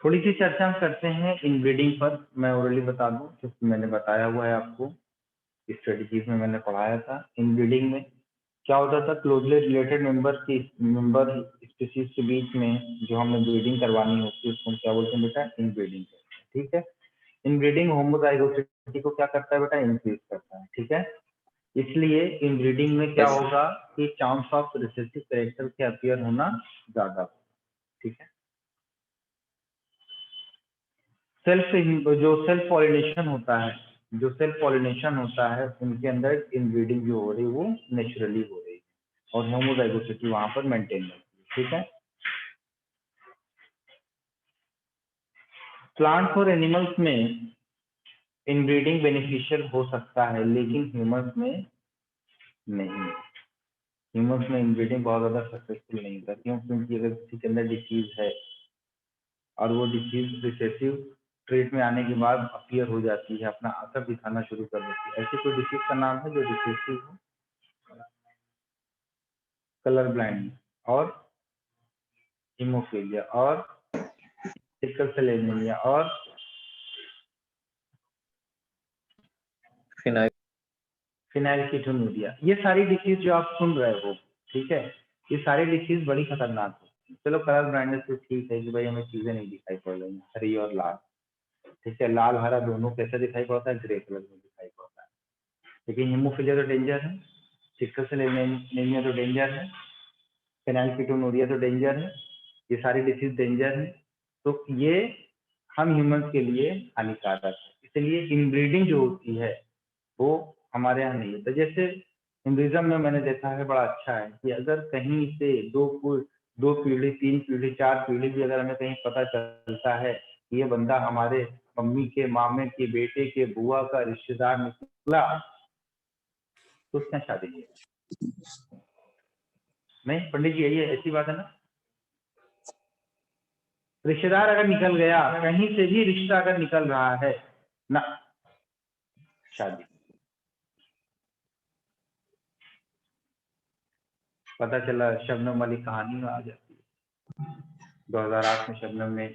थोड़ी सी चर्चा हम करते हैं इनब्रीडिंग पर। मैं ओरली बता दूं क्योंकि मैंने बताया हुआ है आपको, स्ट्रेटजीज में मैंने पढ़ाया था। इनब्रीडिंग में क्या होता था, क्लोजली रिलेटेड मेंबर स्पीशीज के बीच में जो हमें ब्रीडिंग करवानी होती है उसको हम क्या बोलते हैं बेटा, इनब्रीडिंग करते हैं। ठीक है, इनब्रीडिंग होमोजाइगोसिटी को क्या करता है बेटा, इंक्रीज करता है। ठीक है, इसलिए इनब्रीडिंग में क्या Yes. होगा कि चांस ऑफ रिसेसिव कैरेक्टर के अपीयर होना ज्यादा होगा। ठीक है, सेल्फ पॉलिनेशन होता है उनके अंदर इनब्रीडिंग जो हो रही है वो नेचुरली हो रही है और होमोजाइगोसिटी वहां पर मेंटेन रहती है। ठीक है, प्लांट्स और एनिमल्स में इनब्रीडिंग बेनिफिशियल हो सकता है लेकिन ह्यूमंस में नहीं। ह्यूमंस में इनब्रीडिंग बहुत ज्यादा सक्सेसफुल नहीं होता। क्यों? क्योंकि अगर किसी के अंदर डिसीज है और वो डिसीज रिसेसिव ट्रेट में आने के बाद अपीयर हो जाती है, अपना असर दिखाना शुरू कर देती है, ऐसी कोई डिसीज का नाम है जो रिसेसिव हो? कलर ब्लाइंड और हीमोफीलिया और सिकल सेल एनीमिया और फिनाइलकीटोनुरिया, ये सारी डिसीज जो आप सुन रहे हो, ठीक है, ये सारी डिसीज बड़ी खतरनाक है। चलो कलर ब्लाइंडनेस तो ठीक है कि भाई हमें चीजें नहीं दिखाई पड़ रही, हरी और लाल, ठीक है, लाल हरा दोनों कैसे दिखाई पड़ता है, ग्रे कलर में दिखाई पड़ता है। लेकिन हीमोफीलिया तो डेंजर है, सिकल सेल एनीमिया तो डेंजर है, फिनाइलकीटोनुरिया तो डेंजर है, ये सारी डिसीज डेंजर है। तो ये हम ह्यूमंस के लिए हानिकारक है, इसलिए इनब्रीडिंग जो होती है वो हमारे यहाँ नहीं होता। जैसे हिंदुइज्म में मैंने देखा है बड़ा अच्छा है कि अगर कहीं से दो पीढ़ी, तीन पीढ़ी, चार पीढ़ी भी अगर हमें कहीं पता चलता है कि ये बंदा हमारे मम्मी के मामे के बेटे के बुआ का रिश्तेदार निकला तो उसके यहाँ शादी नहीं। नहीं पंडित जी, यही ऐसी बात है ना, रिश्तेदार अगर निकल गया, कहीं से भी रिश्ता अगर निकल रहा है ना, शादी। पता चला शबनम वाली कहानी में आ जाती है। 2008 में शबनम ने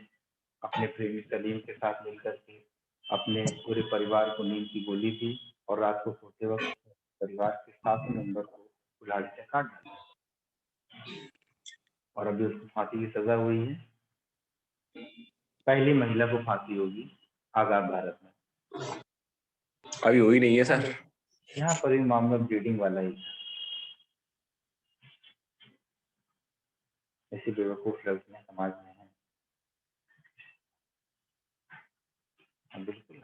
अपने प्रेमी सलीम के साथ मिलकर के अपने पूरे परिवार को नींद की गोली दी और रात को सोते वक्त परिवार के 7 मेंबर को कुल्हाड़ी से काट दिया और अभी उसको फांसी की सजा हुई है। पहली महिला को फांसी होगी आजाद भारत में। अभी हुई नहीं है सर। यहाँ पर भी मामला ब्रीडिंग वाला ही है। ऐसी बेवकूफ लड़कियां समाज में हैं। हाँ, बिल्कुल।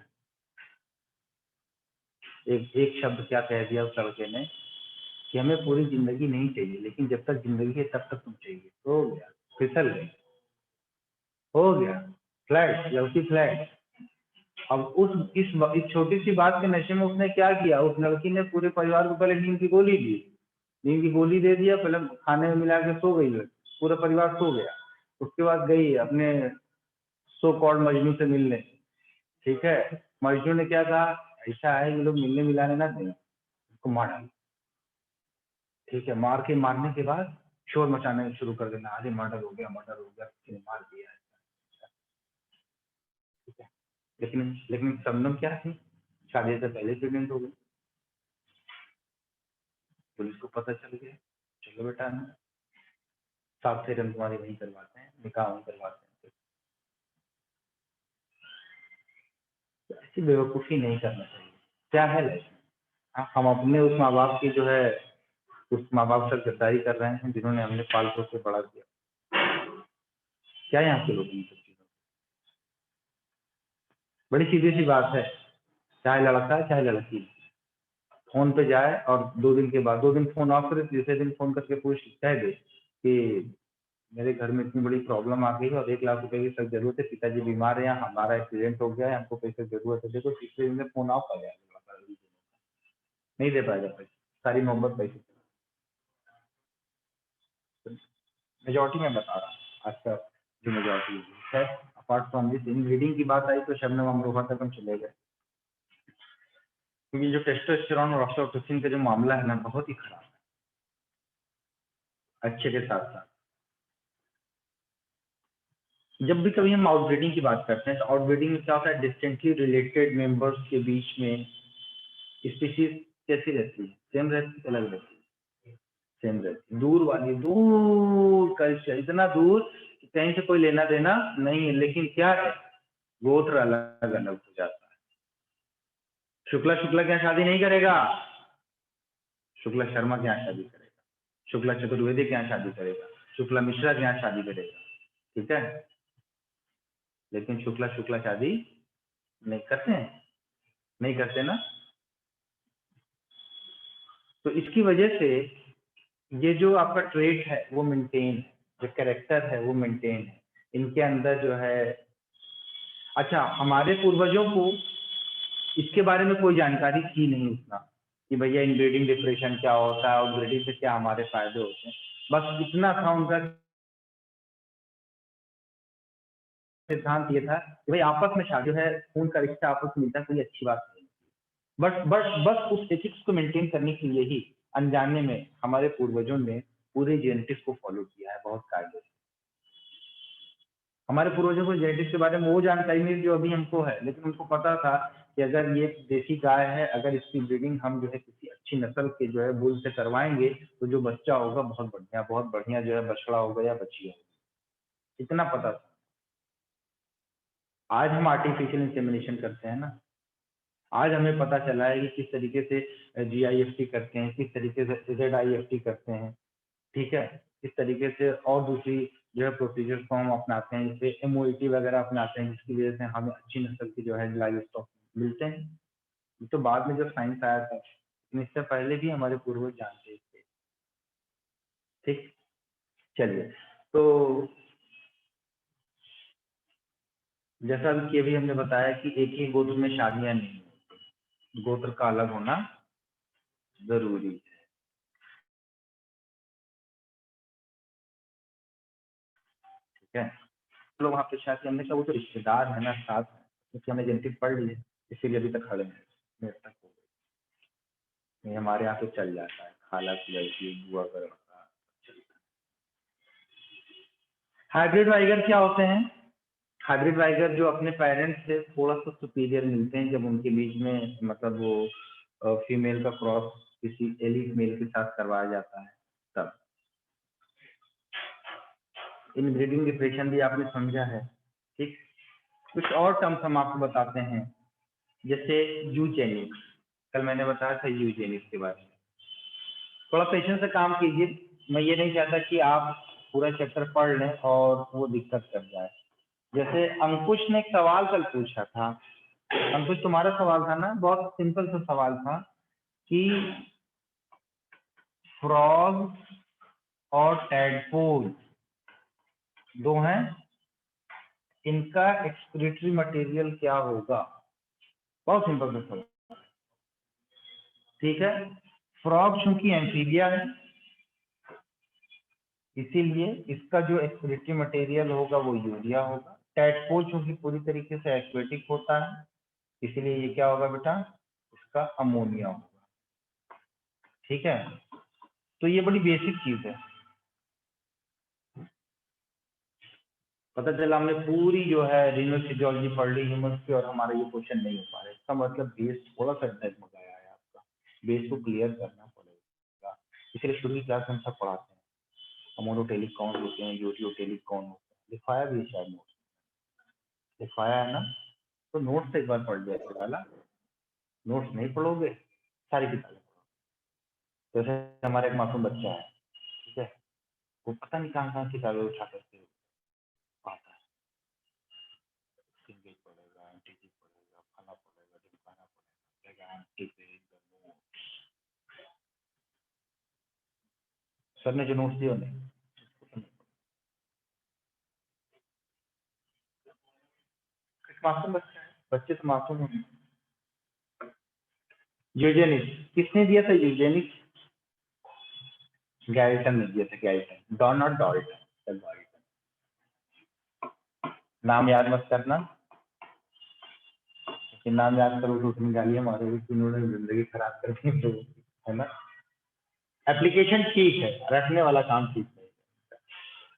एक शब्द क्या कह दिया उस लड़के ने कि हमें पूरी जिंदगी नहीं चाहिए, लेकिन जब तक जिंदगी है तब तक तुम चाहिए। हो गया, फिसल गई, हो गया फ्लैट, लड़की फ्लैट। अब इस छोटी सी बात के नशे में उसने क्या किया, उस लड़की ने पूरे परिवार को पहले नींद की गोली दी, नींद की गोली दे दिया, पहले खाने में मिला के सो गई, पूरा परिवार सो गया। उसके बाद गई अपने सो कॉल्ड मजनू से मिलने, ठीक है, मजनू ने क्या कहा, ऐसा है ये लोग मिलने मिलाने ना दें, उसको मार डाला। ठीक है, मारने के बाद शोर मचाने शुरू कर देना, अरे मर्डर हो गया, किसी ने मार दिया है। ठीक है, लेकिन शबनम क्या थी, शादी से पहले प्रेग्नेंट हो गई। पुलिस को पता चल गया, चलो बेटा ना 7 फेरे हम तुम्हारी वहीं करवाते हैं, निकाह वहीं करवाते हैं। तो ऐसी बेवकूफ़ी नहीं करना चाहिए। क्या है लाइफ, हम अपने उस माँ बाप की जो है उस माँ बाप से गद्दारी कर रहे हैं जिन्होंने हमने पाल पोस के बड़ा किया। क्या यहाँ के लोग इन सब चीज़ों, बड़ी सीधी सी बात है, चाहे लड़का चाहे लड़की, फोन पे जाए और 2 दिन के बाद 2 दिन फोन ऑफ करे, तीसरे दिन फोन करके पूछ कह दे कि मेरे घर में इतनी बड़ी प्रॉब्लम आ गई है और 1 लाख रुपए की सख्त जरूरत है, पिताजी बीमार है या हमारा एक्सीडेंट हो गया है, हमको पैसे की जरूरत है, देखो तीसरे दिन में फोन ऑफ आ जाएगा, नहीं दे पाएगा पैसे, सारी मोहब्बत पैसे। मेजोरिटी में बता रहा हूँ आज का जो मेजोरिटी है। Apart from this, in reading की बात आई तो शबनम अमरोहा तक हम चले गए, क्योंकि जो टेस्टोस्टेरोन और ऑक्सीटोसिन का जो मामला है ना, बहुत ही खराब है अच्छे के साथ साथ। जब भी कभी हम आउटब्रीडिंग की बात करते हैं तो आउटब्रीडिंग में क्या होता है, डिस्टेंटली रिलेटेड मेंबर्स के बीच में स्पीशीज कैसी रहती है, सेम रहती है, अलग रहती है, सेम रहती है। दूर वाली, दूर कल्चर, इतना दूर कि कहीं से कोई लेना देना नहीं है, लेकिन क्या है, गोत्र अलग अलग हो जाता है। शुक्ला शुक्ला क्या शादी नहीं करेगा, शुक्ला शर्मा क्या शादी करेगा, शुक्ला चतुर्वेदी क्या शादी करेगा, शुक्ला मिश्रा क्या शादी करेगा, ठीक है, लेकिन शुक्ला शुक्ला शादी नहीं करते हैं, नहीं करते ना। तो इसकी वजह से ये जो आपका ट्रेट है वो मेंटेन है, जो कैरेक्टर है वो मेंटेन है इनके अंदर जो है। अच्छा, हमारे पूर्वजों को इसके बारे में कोई जानकारी थी नहीं उतना कि भैया इनब्रीडिंग डिप्रेशन क्या होता है और ब्रीडिंग से क्या हमारे फायदे होते हैं, बस इतना था उनका सिद्धांत ये था कि भाई आपस में शादी है, खून का रिश्ता आपस में मिलता है, कोई अच्छी बात नहीं। बस उस एथिक्स को मेंटेन करने के लिए ही अनजाने में हमारे पूर्वजों ने पूरे जेनेटिक्स को फॉलो किया है बहुत कायदे से। हमारे पूर्वजों को जेनेटिक्स के बारे में वो जानकारी नहीं जो अभी हमको है, लेकिन उनको पता था कि अगर ये देसी गाय है, अगर इसकी ब्रीडिंग हम जो है किसी अच्छी नस्ल के जो है बुल से करवाएंगे तो जो बच्चा होगा बहुत बढ़िया जो है बछड़ा होगा या बच्ची होगी, इतना पता था। आज हम आर्टिफिशियल इंसेमिनेशन करते हैं ना, आज हमें पता चला है कि किस तरीके से GIFT करते हैं, किस तरीके से ZIFT करते हैं, ठीक है, किस तरीके से और दूसरी जो है प्रोसीजर्स को हम अपनाते हैं, जैसे MOET वगैरह अपनाते हैं, जिसकी वजह से हमें अच्छी नस्ल की जो है लाइव स्टॉक मिलते हैं। ये तो बाद में जब साइंस आया था, लेकिन इससे पहले भी हमारे पूर्वज जानते थे। ठीक, चलिए, तो जैसा कि अभी हमने बताया कि एक ही गोत्र में शादियां नहीं होती, गोत्र का अलग होना जरूरी है। ठीक है, लोग वहाँ पे शादी हमने कहा वो तो रिश्तेदार है ना साथ में, क्योंकि हमने जेनेटिक पढ़ ली है इसीलिए अभी तक खड़े हैं, मेरे तक हो गई। नहीं, हमारे यहाँ तो चल जाता है, खाला की लड़की बुआ का लड़का चलता है। हाइब्रिड वाइगर क्या होते हैं, हाइब्रिड वाइगर जो अपने पेरेंट्स से थोड़ा सा सुपीरियर मिलते हैं, जब उनके बीच में मतलब वो फीमेल का क्रॉस किसी एलिट मेल के साथ करवाया जाता है तब। इन ब्रीडिंग डिप्रेशन भी आपने समझा है, ठीक। कुछ और टर्म्स हम आपको बताते हैं, जैसे यूजेनिक्स, कल मैंने बताया था यूजेनिक्स के बारे में। थोड़ा पेशेंस से काम कीजिए, मैं ये नहीं चाहता कि आप पूरा चैप्टर पढ़ लें और वो दिक्कत कर जाए। जैसे अंकुश ने एक सवाल कल पूछा था, अंकुश तुम्हारा सवाल था ना, बहुत सिंपल सा सवाल था कि फ्रॉग और टैडपोल दो हैं, इनका एक्सक्रीटरी मटेरियल क्या होगा, बहुत सिंपल सा सवाल, ठीक है। फ्रॉग चूंकि एम्फीबिया है इसीलिए इसका जो एक्सक्रीटरी मटेरियल होगा वो यूरिया होगा। टैडपोल चूंकि पूरी तरीके से एक्वेटिक होता है इसीलिए ये क्या होगा बेटा, इसका अमोनिया होगा, ठीक है। तो ये बड़ी बेसिक चीज है, पता चला हमने पूरी जो है रिनोफिजियोलॉजी पढ़ ली ह्यूमंस की और हमारा ये क्वेश्चन नहीं हो पा रहा है, इसका मतलब बेस थोड़ा सा डगमगाया है, आपका बेस को क्लियर करना पड़ेगा। इसलिए शुरू की क्लास में हम सब पढ़ाते हैं मोनोटेलिक कौन होते हैं, यूरियोटेलिक कौन होते हैं, लिखाया भी है शायद नोट्स, लिखाया है ना, तो नोट्स एक बार पढ़ लिया वाला, नोट्स नहीं पढ़ोगे सारी किताबें पढ़ो। जैसे हमारा एक मासूम बच्चा है, ठीक है, वो पता नहीं कहाँ किताबें उठा करके आता है, सिंगल पढ़ेगा, एंटीजी पढ़ेगा, फला पढ़ेगा, ढिमकाना पढ़ेगा, आंटी पे नोट्स, सर ने जो नोट्स दिए नहीं, मासूम बच्चा है, बच्चे तो मासूम होंगे। यूजेनिक्स किसने दिया था? यूजेनिक्स गैल्टन ने दिया था, गैल्टन, डॉन और डॉल्टन। नाम याद मत करना, कि नाम याद करो तो उसमें गालियां मारोगे कि उन्होंने जिंदगी खराब कर दी, तो है ना। एप्लीकेशन ठीक है, रखने वाला काम ठीक है।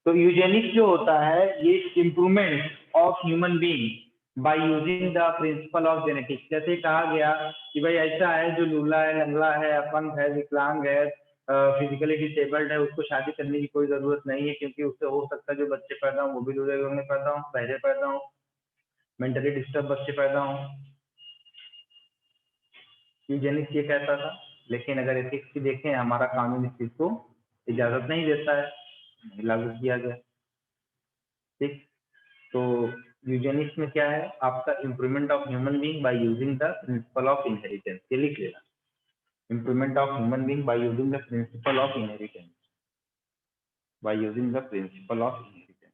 तो यूजेनिक्स जो होता है ये improvement of human being by using the principle of genetics. जैसे कहा गया कि भाई ऐसा है जो लूला है, लंगड़ा है, अपंग है, विकलांग है, फिजिकली डिसेबल्ड है, उसको शादी करने की कोई जरूरत नहीं है, क्योंकि उससे हो सकता है जो बच्चे पैदा हो वो भी लूले में पैदा हो, बहरे पैदा हो, मेंटली डिस्टर्ब बच्चे पैदा हो। यूजेनिक्स ये कहता था, लेकिन अगर एथिक्स की देखें, हमारा कानून इस चीज को इजाजत नहीं देता है, नहीं लागू किया गया। ठीक, तो यूजेनिक्स में क्या है आपका? Improvement of human being by using the principle of inheritance. ये लिख लेना, improvement of human being by using the principle of inheritance, by using the principle of inheritance.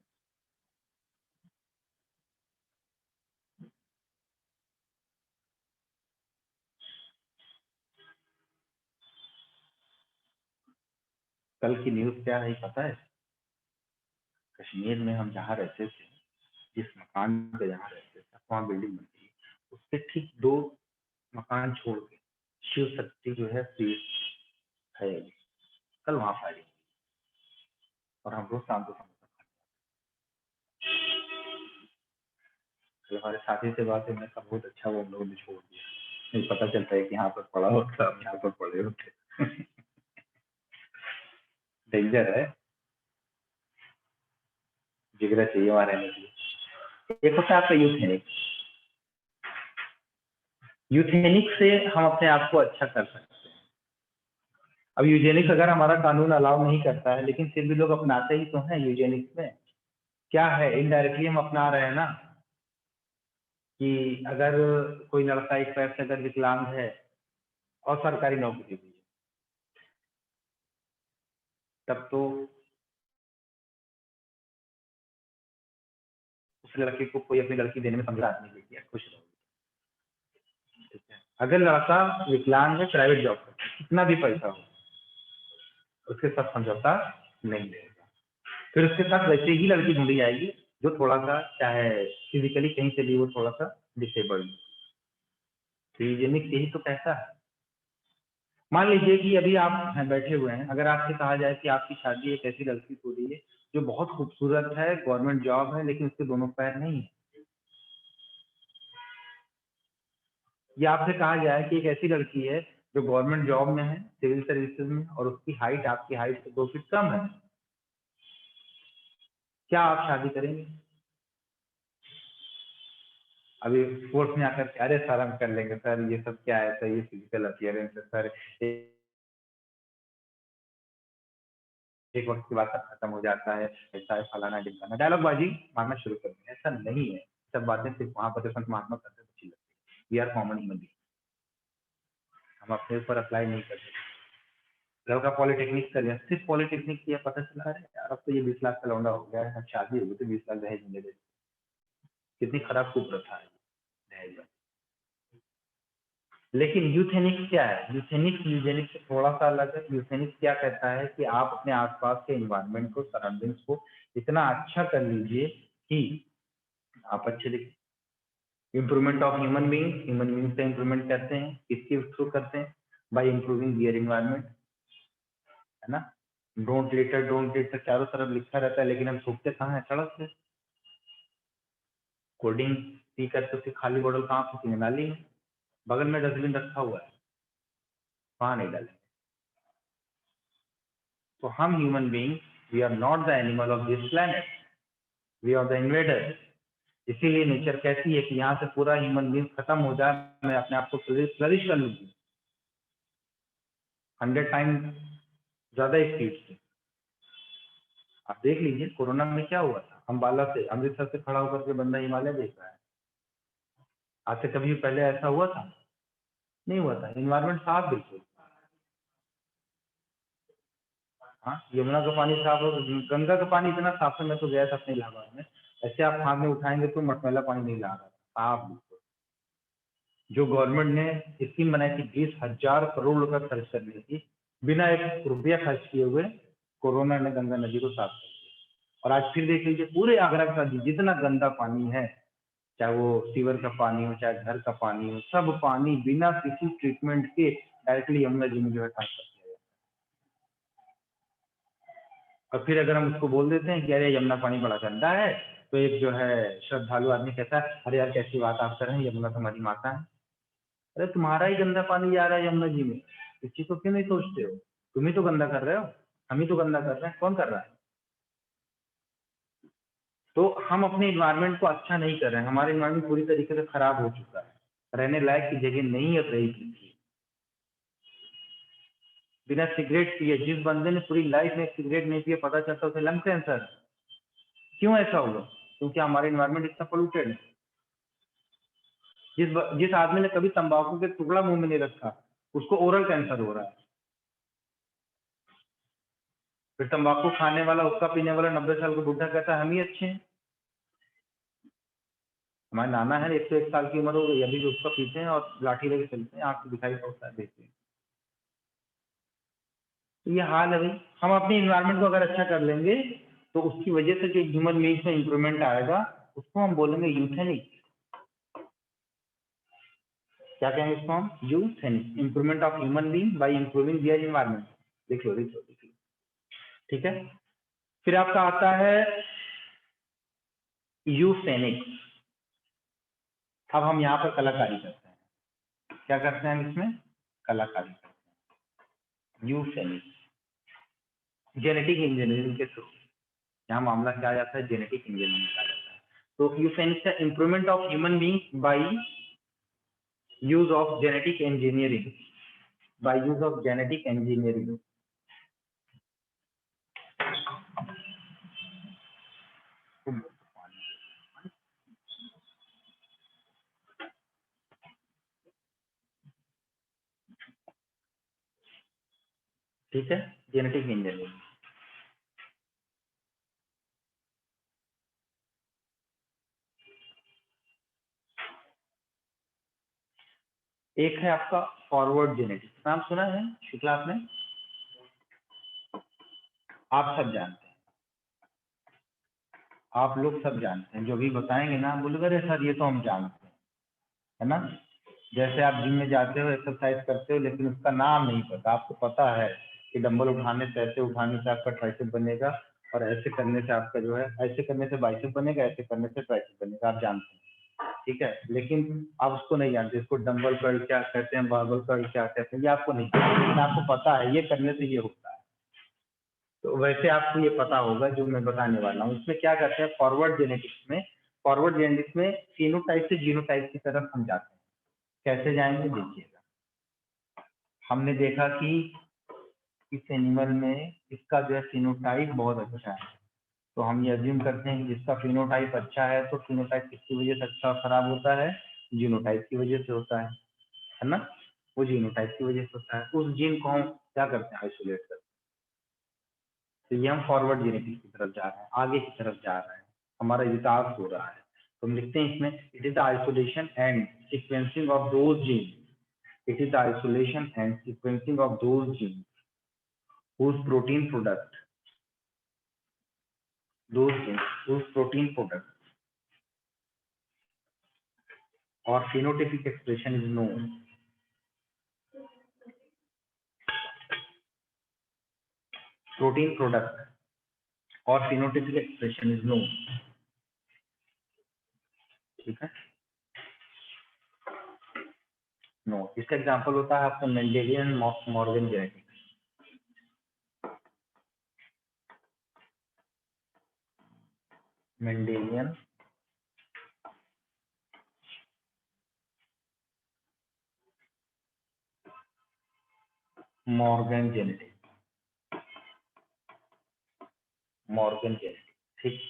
कल की न्यूज क्या है पता है? कश्मीर में हम जहाँ रहते थे, जिस मकान पे जहाँ रहते थे, वहाँ बिल्डिंग बन गई, उससे ठीक 2 मकान छोड़ के शिव शक्ति जो है प्रीत है, कल वहाँ फायरिंग, और हम रोज शाम को समोसा खाते। कल हमारे साथी से बात है, मैं कहा बहुत अच्छा वो हम लोगों ने छोड़ दिया, नहीं पता चलता है कि यहाँ पर पड़ा होता, हम यहाँ पर पड़े होते। डेंजर है, जिगरा चाहिए वहाँ रहने के लिए। एक होता है आपका यूथेनिक्स। यूथेनिक्स से हम अपने आप को अच्छा कर सकते हैं। अब यूजेनिक्स अगर हमारा कानून अलाउ नहीं करता है, लेकिन फिर भी लोग अपनाते ही तो हैं यूजेनिक्स में। क्या है, इनडायरेक्टली हम अपना रहे हैं ना, कि अगर कोई लड़का एक पैर से अगर विकलांग है और सरकारी नौकरी भी है, तब तो उस लड़के को कोई अपनी लड़की देने में समझा नहीं देगी, खुश रहोगी। ठीक है, अगर लड़का विकलांग है, प्राइवेट जॉब करता है, कितना भी पैसा हो, उसके साथ समझौता नहीं रहेगा। फिर उसके साथ वैसे ही लड़की ढूंढी जाएगी जो थोड़ा सा, चाहे फिजिकली कहीं से भी वो थोड़ा सा डिसेबल्ड। तो यूजेनिक्स यही तो कहता है। मान लीजिए कि अभी आप बैठे हुए हैं, अगर आपसे कहा जाए कि आपकी शादी एक ऐसी लड़की से हो रही है जो बहुत खूबसूरत है, गवर्नमेंट जॉब है, लेकिन उसके दोनों पैर नहीं है, या आपसे कहा जाए कि एक ऐसी लड़की है जो गवर्नमेंट जॉब में है, सिविल सर्विसेज में, और उसकी हाइट आपकी हाइट से 2 फीट कम है, क्या आप शादी करेंगे? अभी कोर्ट में आकर के, अरे सर हम कर लेंगे सर, ये सब क्या है सर, ये फिजिकल अपीयरेंस है सर, एक वक्त के बाद सब खत्म हो जाता है, ऐसा है, फलाना ढिमकाना, डायलॉग बाजी मारना शुरू कर देंगे। ऐसा नहीं है, सब बातें सिर्फ वहां पर संत महात्मा करते अच्छी लगती है। We are common human being, हम अपने ऊपर अप्लाई नहीं कर सकते। लड़का पॉलिटेक्निक कर लिया, सिर्फ पॉलिटेक्निक किया, पता चला अरे यार अब तो ये 20 लाख का लौंडा हो गया है, अब शादी होगी तो 20 लाख दहेज मिलेगा। कितनी खराब कुप्रथा है दहेज। लेकिन यूथेनिक्स क्या है? यूथेनिक्स यूजेनिक्स से थोड़ा सा अलग है। यूथेनिक्स क्या कहता है कि आप अपने आसपास के एनवायरनमेंट को, सराउंडिंग्स को इतना अच्छा कर लीजिए कि आप अच्छे दिखें। Improvement of human being, human being से इम्प्रूवमेंट करते हैं, किसके थ्रू करते हैं? बाय इम्प्रूविंग दियर एनवायरनमेंट, है ना। डोंट लिटर, डोंट लिटर चारों तरफ लिखा रहता है, लेकिन हम थूकते कहाँ है? सड़क पे। कोल्ड पी करके उसकी खाली बोतल कहाँ फेंकेंगे? नाली में। बगल में डस्टबिन रखा हुआ है, वहां नहीं डालेंगे। तो हम human being, we are not the animal of this planet, we are the invader. इसीलिए नेचर कहती है कि यहाँ से पूरा ह्यूमन बीइंग खत्म हो जाए, मैं अपने आप को फ्लरिश कर लूंगी 100 टाइम ज्यादा स्पीड से। आप देख लीजिए कोरोना में क्या हुआ था, अंबाला से, अमृतसर से खड़ा होकर के बंदा हिमालय देख रहा है। आज से कभी पहले ऐसा हुआ था? नहीं हुआ था। इन्वायरमेंट साफ बिल्कुल। हाँ, यमुना का पानी साफ हो, गंगा का पानी इतना साफ है, मैं तो गया था अपने इलाहाबाद में, ऐसे आप हाथ में उठाएंगे तो मटमैला पानी नहीं ला रहा साफ बिल्कुल। जो गवर्नमेंट ने स्कीम बनाई थी 20,000 करोड़ रुपए खर्च करने की, बिना एक रुपया खर्च किए हुए कोरोना ने गंगा नदी को साफ कर दिया। और आज फिर देख लीजिए पूरे आगरा का जितना गंदा पानी है, चाहे वो सीवर का पानी हो, चाहे घर का पानी हो, सब पानी बिना किसी ट्रीटमेंट के डायरेक्टली यमुना जी में जो है ट्रांसफर किया जाता है। और फिर अगर हम उसको बोल देते हैं कि अरे यमुना पानी बड़ा गंदा है, तो एक जो है श्रद्धालु आदमी कहता है अरे यार कैसी बात आप कर रहे हैं, यमुना तुम्हारी माता है। अरे तुम्हारा ही गंदा पानी जा रहा है यमुना जी में, इस चीज को क्यों नहीं सोचते हो? तुम ही तो गंदा कर रहे हो, हम ही तो गंदा कर रहे हैं, कौन कर रहा है? तो हम अपने इन्वायरमेंट को अच्छा नहीं कर रहे हैं, हमारा इन्वायरमेंट पूरी तरीके से खराब हो चुका है, रहने लायक की जगह नहीं अब रही थी। बिना सिगरेट पिए, जिस बंदे ने पूरी लाइफ में सिगरेट नहीं पिए, पता चलता उसे लंग कैंसर। क्यों ऐसा हुआ? क्योंकि हमारा इन्वायरमेंट इतना पोल्यूटेड है। जिस आदमी ने कभी तंबाकू के टुकड़ा मुंह में नहीं रखा, उसको ओरल कैंसर हो रहा है। फिर तंबाकू खाने वाला, उसका पीने वाला 90 साल का बुढ़ा कहता है हम ही अच्छे हैं। हमारे नाना है 101 साल की उम्र हो गई, अभी भी उसका पीते हैं और लाठी लेके चलते हैं, आंख दिखाई पड़ता है देखते हैं। तो ये हाल है भाई। हम अपने इन्वायरमेंट को अगर अच्छा कर लेंगे तो उसकी वजह से जो ह्यूमन बींग्स में इंप्रूवमेंट आएगा उसको हम बोलेंगे यूथेनिक। क्या कहेंगे इसको हम? Euthenic, improvement of human being by improving their environment. लिख लो लिख लो लिख लो, ठीक है। फिर आपका आता है यूसेनिक। अब हम यहाँ पर कलाकारी करते हैं। क्या करते हैं हम इसमें? कलाकारी करते हैं। यूसेनिक जेनेटिक इंजीनियरिंग के थ्रू, यहाँ मामला क्या आ जाता है? जेनेटिक इंजीनियरिंग का आ जाता है। तो यूसेनिक का improvement of human being bye use of genetic engineering, by use of genetic engineering। ठीक है, जेनेटिक इंजीनियरिंग। एक है आपका फॉरवर्ड जेनेटिक्स, नाम सुना है शुक्ला आपने? आप सब जानते हैं, आप लोग सब जानते हैं, जो भी बताएंगे ना बोलोगे अरे सर ये तो हम जानते हैं, है ना। जैसे आप जिम में जाते हो, एक्सरसाइज करते हो, लेकिन उसका नाम नहीं पता। आपको पता है कि डंबल उठाने से, ऐसे उठाने से आपका ट्राइसेप बनेगा, और ऐसे करने से आपका जो है, ऐसे करने से बाइसेप बनेगा, ऐसे करने से ट्राइसेप बनेगा, आप जानते हैं, ठीक है। लेकिन आप उसको नहीं जानते, इसको डंबल कर्ल क्या कहते हैं, बार्बल कर्ल क्या कहते हैं, ये आपको नहीं पता, लेकिन आपको पता है ये करने से ये होता है। तो वैसे आपको ये पता होगा जो मैं बताने वाला हूँ। इसमें क्या करते हैं फॉरवर्ड जेनेटिक्स में? फॉरवर्ड जेनेटिक्स में फिनोटाइप से जीनोटाइप की तरफ हम जाते हैं। कैसे जाएंगे देखिएगा। हमने देखा कि इस एनिमल में इसका जो है फिनोटाइप बहुत अच्छा है, तो हम ये अज्यूम करते हैं कि जिसका फिनोटाइप अच्छा है, तो फिनोटाइप किसकी वजह से अच्छा खराब होता है? जीनोटाइप की वजह से होता है ना। वो जीनोटाइप की वजह से होता है। उस जीन को हम क्या करते हैं? आइसोलेट करते हैं। तो ये हम फॉरवर्ड जेनेटिक्स की तरफ जा रहे हैं, आगे की तरफ जा रहे हैं, हमारा विकास हो रहा है। तो हम लिखते हैं इसमें, it is the isolation and sequencing of those gene, it is the isolation and sequencing of those gene whose protein product, those genes whose protein product or phenotypic expression is known, protein product or phenotypic expression is known, ठीक है। नो, इसका एग्जांपल होता है आपका Mendelian Morgan genetics. Mendelian Morgan genetics, Morgan genetics, ठीक।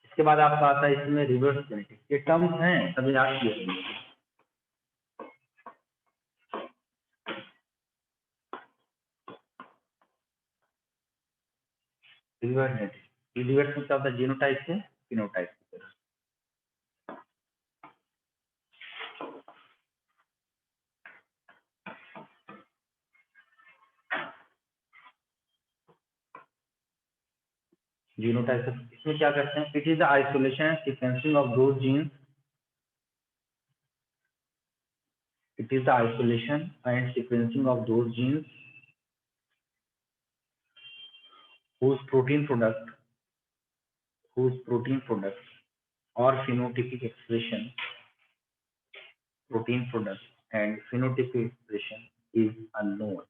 इसके बाद आपका आता है इसमें रिवर्स जेनेटिक्स। ये टर्म्स हैं, तभी याद किए। रिवर्स में क्या होता है, जीनोटाइप से फिनोटाइप की तरह। जीनोटाइप इसमें क्या करते हैं, it is the isolation and sequencing of those genes, it is the isolation and sequencing of those genes whose protein product or phenotypic expression, protein product and phenotypic expression is unknown।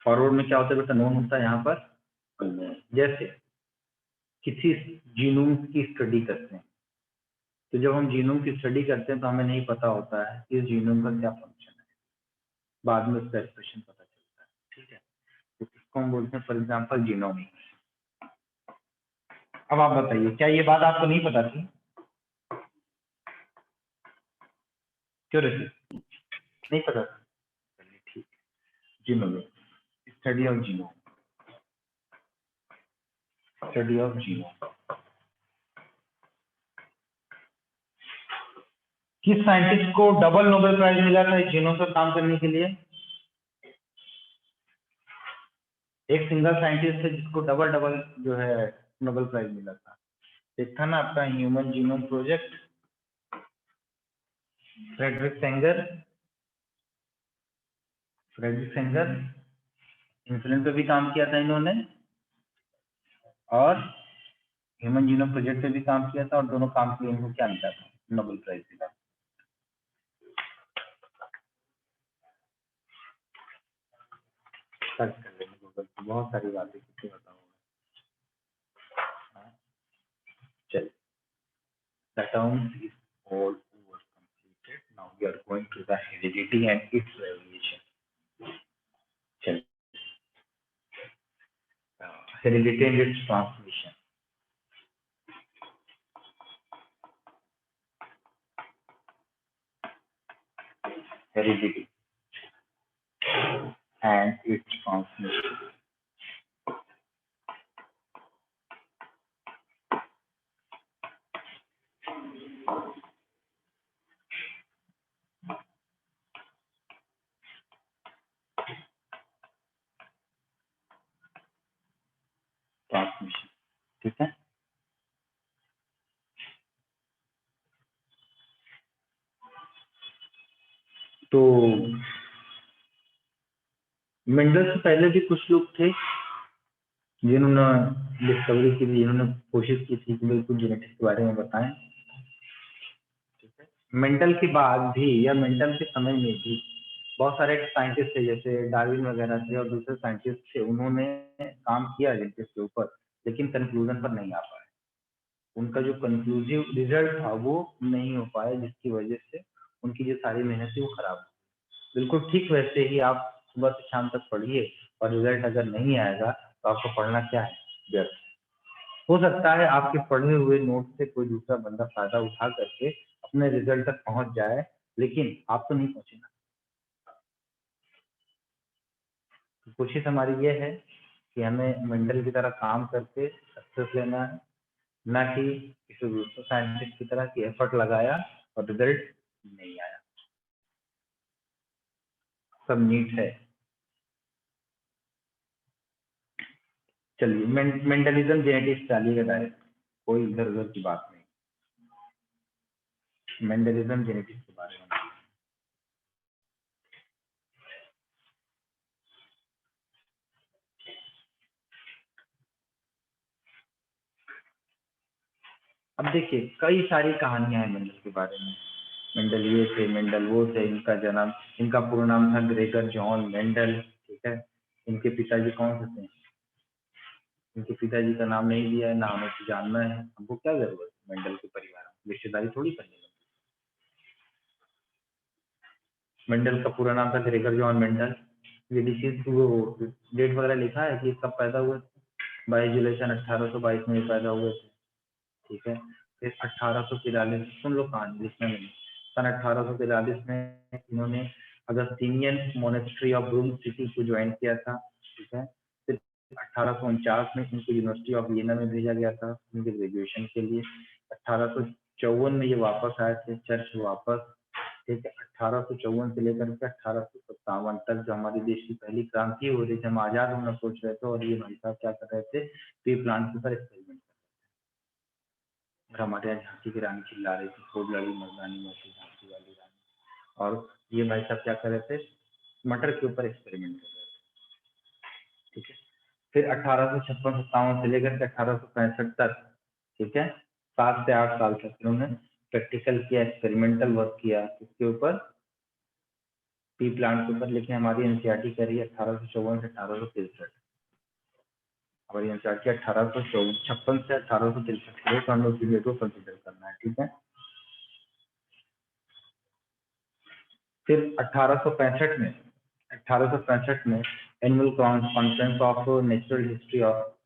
Forward में क्या होता है बेटा, नोन होता है, यहाँ पर unknown। जैसे किसी जीनोम की स्टडी करते हैं, तो जब हम जीनोम की स्टडी करते हैं तो हमें नहीं पता होता है कि इस जीनोम का क्या फंक्शन है, बाद में उसका एक्सप्रेशन पता चलता है, ठीक है। तो इसको हम बोलते हैं फॉर एग्जाम्पल जीनोमिक्स। अब आप बताइए, क्या ये बात आपको नहीं पता थी? क्यों रहती नहीं पता था? चलिए ठीक है, genomics, study of genome, study of genome. किस साइंटिस्ट को डबल नोबेल प्राइज मिला था जीनोम पर काम करने के लिए? एक सिंगल साइंटिस्ट है जिसको डबल जो है नोबेल प्राइज मिला था। एक था ना आपका human genome project, Frederick Sanger, insulin पे भी काम किया था इन्होंने और ह्यूमन जीनोम प्रोजेक्ट पे भी काम किया था, और दोनों काम के लिए इनको क्या मिला था, नोबेल प्राइज मिला। सर्च कर लेंगे गूगल पे, बहुत सारी बातें किससे बताऊंगा। चलिए, the terms is all over completed. Now we are going to the heredity and its variation. चलिए, heredity and its transmission। Heredity and its transmission। Transmission, ठीक है। तो मेंडल से पहले भी कुछ लोग थे जिन्होंने डिस्कवरी की थी, जिन्होंने कोशिश की थी कि बिल्कुल जेनेटिक्स के बारे में बताएं, ठीक है। मेंडल के बाद भी या मेंडल के समय में भी बहुत सारे साइंटिस्ट थे, जैसे डार्विन वगैरह थे और दूसरे साइंटिस्ट थे, उन्होंने काम किया जेनेटिक्स के ऊपर, लेकिन कंक्लूजन पर नहीं आ पाए। उनका जो कंक्लूसिव रिजल्ट था वो नहीं हो पाया, जिसकी वजह से उनकी जो सारी मेहनत थी वो खराब हो। बिल्कुल ठीक वैसे ही आप सुबह से शाम तक पढ़िए और रिजल्ट अगर नहीं आएगा तो आपको पढ़ना क्या है, व्यर्थ। हो सकता है आपके पढ़े हुए नोट से कोई दूसरा बंदा फायदा उठा करके अपने रिजल्ट तक पहुंच जाए, लेकिन आप तो नहीं पहुंचेगा। तो कोशिश हमारी ये है कि हमें मेंडल की तरह काम करके सक्सेस लेना है, ना कि किसी दूसरे साइंटिस्ट की तरह की एफर्ट लगाया और रिजल्ट नहीं आया। सब नीट है। चलिए, मेंटलिज्म जेनेटिक्स डालिएगा डायरेक्ट, कोई इधर उधर की बात नहीं। मेंटलिज्म जेनेटिक्स के बारे में अब देखिए, कई सारी कहानियां हैं मेंडल के बारे में। मेंडल ये थे, मेंडल वो थे, इनका पूरा नाम था ग्रेगर जॉन मेंडल, ठीक है। इनके पिताजी कौन से थे, इनके पिताजी का नाम नहीं दिया है, ना हमें तो जानना है, हमको क्या जरूरत है मेंडल के परिवार में रिश्तेदारी थोड़ी करनी है। मेंडल का पूरा नाम था ग्रेगर जॉन मेंडल। ये डिसीज वो डेट वगैरह लिखा है कि कब पैदा हुए, 22 जुलाई सन 1822 में पैदा हुए थे, ठीक है। फिर 1843, सुन लो कहानी, लिखना नहीं। सन 1843 में इन्होंने अगस्तीनियन मोनेस्ट्री ऑफ ब्रूम सिटी को ज्वाइन किया था। ठीक है। फिर 1849 में इनको यूनिवर्सिटी ऑफ वियना में भेजा गया था उनके ग्रेजुएशन के लिए। 1854 में ये वापस आए थे चर्च वापस, ठीक है। 1854 से लेकर के 1857 तक जो हमारे देश की पहली क्रांति हो रही थी, हम आजाद होना सोच रहे थे, और ये भाई साहब क्या कर रहे थे, ट्री प्लांट के ऊपर एक्सपेरिमेंट कर रहे थे। और हमारे यहाँ झांसी की रानी चिल्ला रही थी, खूब लड़ी मर्दानी मौसी झांसी वाली रानी, और ये भाई साहब क्या कर रहे थे, मटर के ऊपर एक्सपेरिमेंट कर रहे थे, ठीक है। फिर 1856-57 से लेकर के 1865 तक, ठीक है, 7 से 8 साल तक इन्होंने प्रैक्टिकल किया, एक्सपेरिमेंटल वर्क किया इसके ऊपर, टी प्लांट के ऊपर। लेकिन हमारी एनसीईआरटी कह रही है 1854 से 1863, हमारी एनसीईआरटी 1856 से 1863 तो हम लोग पीरियड को कंसिडर करना है, ठीक है। फिर 1865 में annual conference of natural history of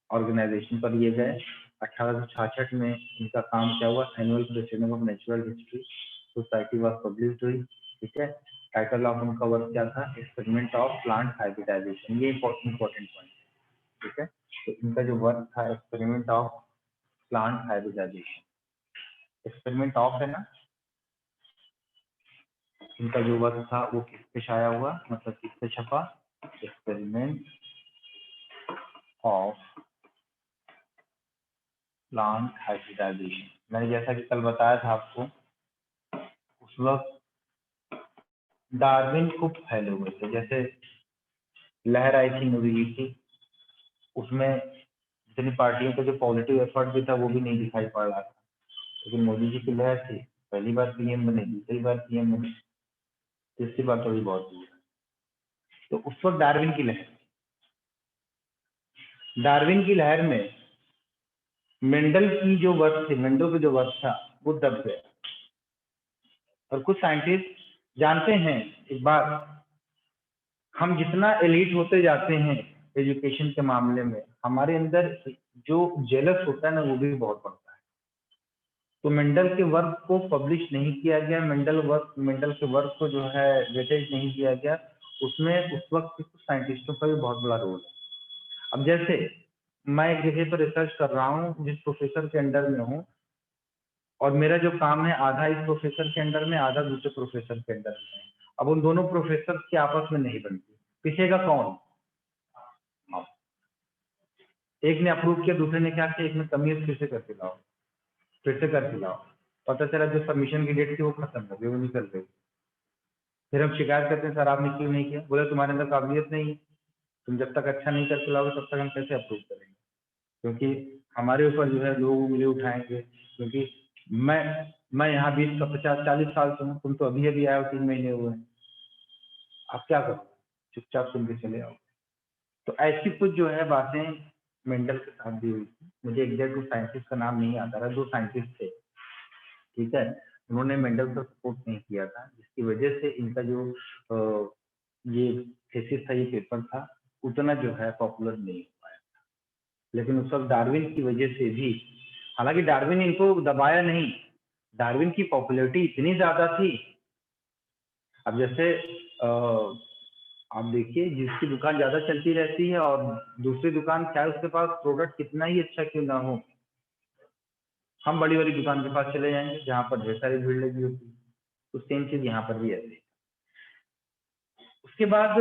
organisation पर लिए गए। 1866 में इनका काम क्या हुआ, annual proceeding of natural history society was published हुई, ठीक है। टाइटल ऑफ उनका वर्क क्या था, एक्सपेरिमेंट ऑफ प्लांट हाइब्रिडाइजेशन, ये इंपॉर्टेंट पॉइंट है, ठीक है। तो इनका जो वर्क था experiment of plant hybridisation, experiment of है ना, इनका जो वर्क था वो किस पे छाया हुआ, मतलब किस पे छपा, एक्सपेरिमेंट ऑफ प्लांट हाइब्रिडाइजेशन। मैंने जैसा कि कल बताया था आपको, उस वक्त डार्विन खूब फैले हुए थे, जैसे लहर आई थी मोदी की, उसमें जितनी पार्टियों का जो पॉजिटिव एफर्ट भी था वो भी नहीं दिखाई पड़ रहा था, लेकिन मोदी जी की लहर थी, पहली बार पीएम बने, दूसरी बार पीएम बने, तीसरी बार तो भी बहुत हुई। तो उस वक्त डार्विन की लहर, डार्विन की लहर में मेंडल की जो वर्क थी, मेंडल का जो वर्क था वो दब गया। और कुछ साइंटिस्ट जानते हैं, एक बात, हम जितना एलीट होते जाते हैं एजुकेशन के मामले में, हमारे अंदर जो जेलस होता है ना वो भी बहुत बढ़ता है। तो मेंडल के वर्क को पब्लिश नहीं किया गया, मेंडल के वर्क को जो है वेटेज नहीं दिया गया, उसमें उस वक्त के कुछ साइंटिस्टों का भी बहुत बड़ा रोल है। अब जैसे मैं एक जगह पर रिसर्च कर रहा हूँ जिस प्रोफेसर के अंडर में हूँ, और मेरा जो काम है आधा इस प्रोफेसर के अंडर में, आधा दूसरे प्रोफेसर के अंडर में है। अब उन दोनों प्रोफेसर की आपस में नहीं बनती, पीछेगा कौन, आप। एक ने अप्रूव किया, दूसरे ने क्या किया, एक ने कमी है, फिर से करके लाओ, फिर से करके लाओ, पता चला जो सबमिशन की डेट थी वो खत्म हो गई, वो निकल गई। फिर हम शिकायत करते हैं, सर आपने क्यों नहीं किया, बोले तुम्हारे अंदर काबिलियत नहीं है, तुम जब तक अच्छा नहीं करके लाओगे तब तक हम कैसे अप्रूव करेंगे, क्योंकि हमारे ऊपर जो है लोग उंगली उठाएंगे, क्योंकि मैं यहाँ 20-50-40 साल से हूँ, तुम तो अभी अभी आए हो, 3 महीने हुए हैं, आप क्या करो, चुपचाप सुन के चले आओ। तो ऐसी कुछ जो है बातें मेंडल के साथ भी हुई थी। मुझे एग्जैक्ट उस साइंटिस्ट का नाम नहीं आता रहा, 2 साइंटिस्ट थे, ठीक है, उन्होंने मेंडल का सपोर्ट नहीं किया था, जिसकी वजह से इनका जो ये थीसिस था, ये पेपर था, उतना जो है पॉपुलर नहीं हो पाया। लेकिन उस वक्त डार्विन की वजह से भी, हालांकि डार्विन ने इनको दबाया नहीं, डार्विन की पॉपुलैरिटी इतनी ज्यादा थी। अब जैसे आप देखिए, जिसकी दुकान ज्यादा चलती रहती है और दूसरी दुकान चाहे उसके पास प्रोडक्ट कितना ही अच्छा क्यों ना हो, हम बड़ी बड़ी दुकान के पास चले जाएंगे जहां पर ढेर सारी भीड़ लगी होती है। तो सेम चीज यहाँ पर भी ऐसी। उसके बाद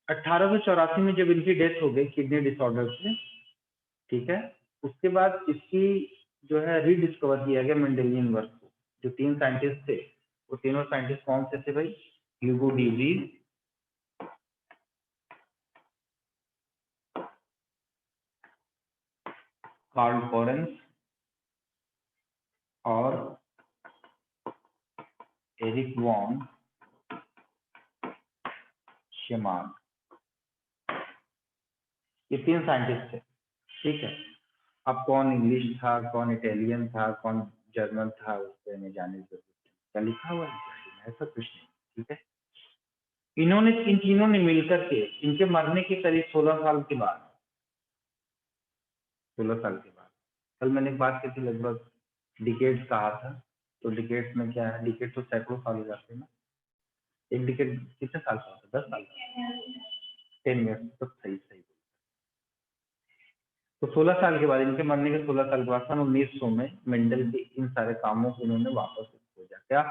1884 में जब इनकी डेथ हो गई किडनी डिसऑर्डर से, ठीक है, उसके बाद इसकी जो है रीडिस्कवर किया गया मेंडेलियन वर्क को। जो 3 साइंटिस्ट थे, वो तीनों साइंटिस्ट कौन से थे भाई, ह्यूगो डी व्रीज, कार्ल फॉरेंस और एरिक वॉन शेमान। ये 3 साइंटिस्ट थे, ठीक है। अब कौन इंग्लिश था, कौन इटालियन था, कौन जर्मन था, उस पर मैं जाने की जरूरत नहीं, क्या लिखा हुआ है ऐसा कुछ नहीं, ठीक है। इन तीनों ने मिलकर के, इनके मरने के करीब 16 साल के बाद, 16 साल के बाद, कल मैंने एक बात की थी लगभग डिकेड्स कहा था, तो डिकेड्स में क्या है, डिकेड तो सैकड़ों साल हो जाते हैं ना, एक डिकेड कितने साल का होता है, 10 साल का, 10 मिनट तो सही तो 16 साल के बाद, इनके मरने के 16 साल के बाद सन 1900 में मेंडल के इन सारे कामों को इन्होंने वापस खोजा। क्या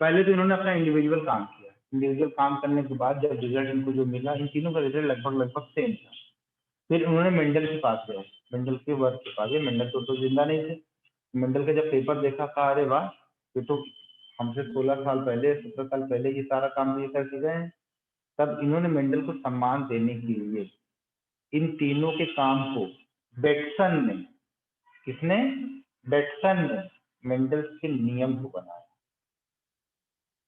पहले तो इन्होंने अपना इंडिविजुअल काम किया, इंडिविजुअल काम करने के बाद जब रिजल्ट इनको जो मिला, इन तीनों का रिजल्ट लगभग सेम था। फिर उन्होंने मेंडल के पास गए, मेंडल के वर्क के पास गए। मेंडल तो जिंदा नहीं थे। मेंडल का जब पेपर देखा, कहा अरे वाह, ये तो हमसे 16 साल पहले 17 साल पहले ये सारा काम ये करके गए हैं। तब इन्होंने मेंडल को सम्मान देने के लिए इन तीनों के काम को बेटसन ने, किसने, बेटसन ने मेंडल के नियम को बनाया।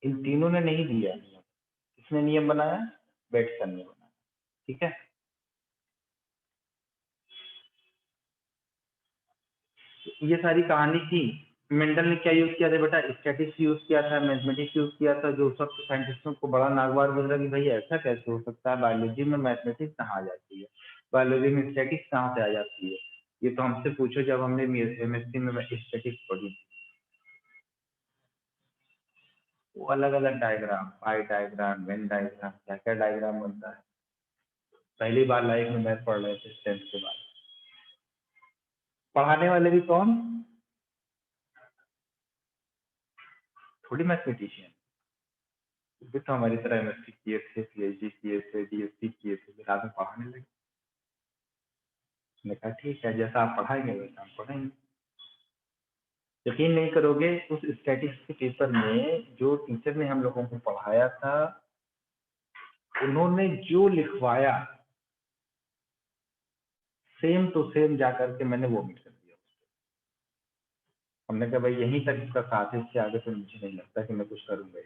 इन तीनों ने नहीं दिया नियम, किसने नियम बनाया, बेटसन ने बनाया। ठीक है, ये सारी कहानी थी। मेंडल ने क्या यूज किया था बेटा, स्टैटिक्स यूज किया था, मैथमेटिक्स यूज किया था, जो सब साइंटिस्टों को बड़ा नागवार बन रहा कि भाई ऐसा कैसे हो सकता है, बायोलॉजी में मैथमेटिक्स कहाँ आ जाती है, बायोलॉजी में स्टैटिक्स कहाँ से आ जाती है। ये तो हमसे पूछो जब हमने एमएससी में स्टैटिक्स पढ़ी थी, वो अलग अलग डायग्राम, पाई डायग्राम, वेन डायग्राम, क्या क्या डायग्राम बनता है। पहली बार लाइफ में मैथ पढ़ रहे थे 10th के बाद। पढ़ाने वाले भी कौन, थोड़ी मैथमेटिशियन, भी तो हमारी तरह एमएससी किए थे, पीएचडी किए थे, डीएससी किए थे, फिर आगे पढ़ाने लगे। मैंने कहा ठीक है, जैसा आप पढ़ाएंगे वैसा हम पढ़ेंगे। यकीन नहीं करोगे, उस स्टैटिक्स के पेपर में जो टीचर ने हम लोगों को पढ़ाया था, उन्होंने जो लिखवाया सेम टू सेम जा करके मैंने वो मिट कर दिया। हमने कहा भाई यहीं तक इसका साथ है, इससे आगे तो मुझे नहीं लगता कि मैं कुछ करूंगा।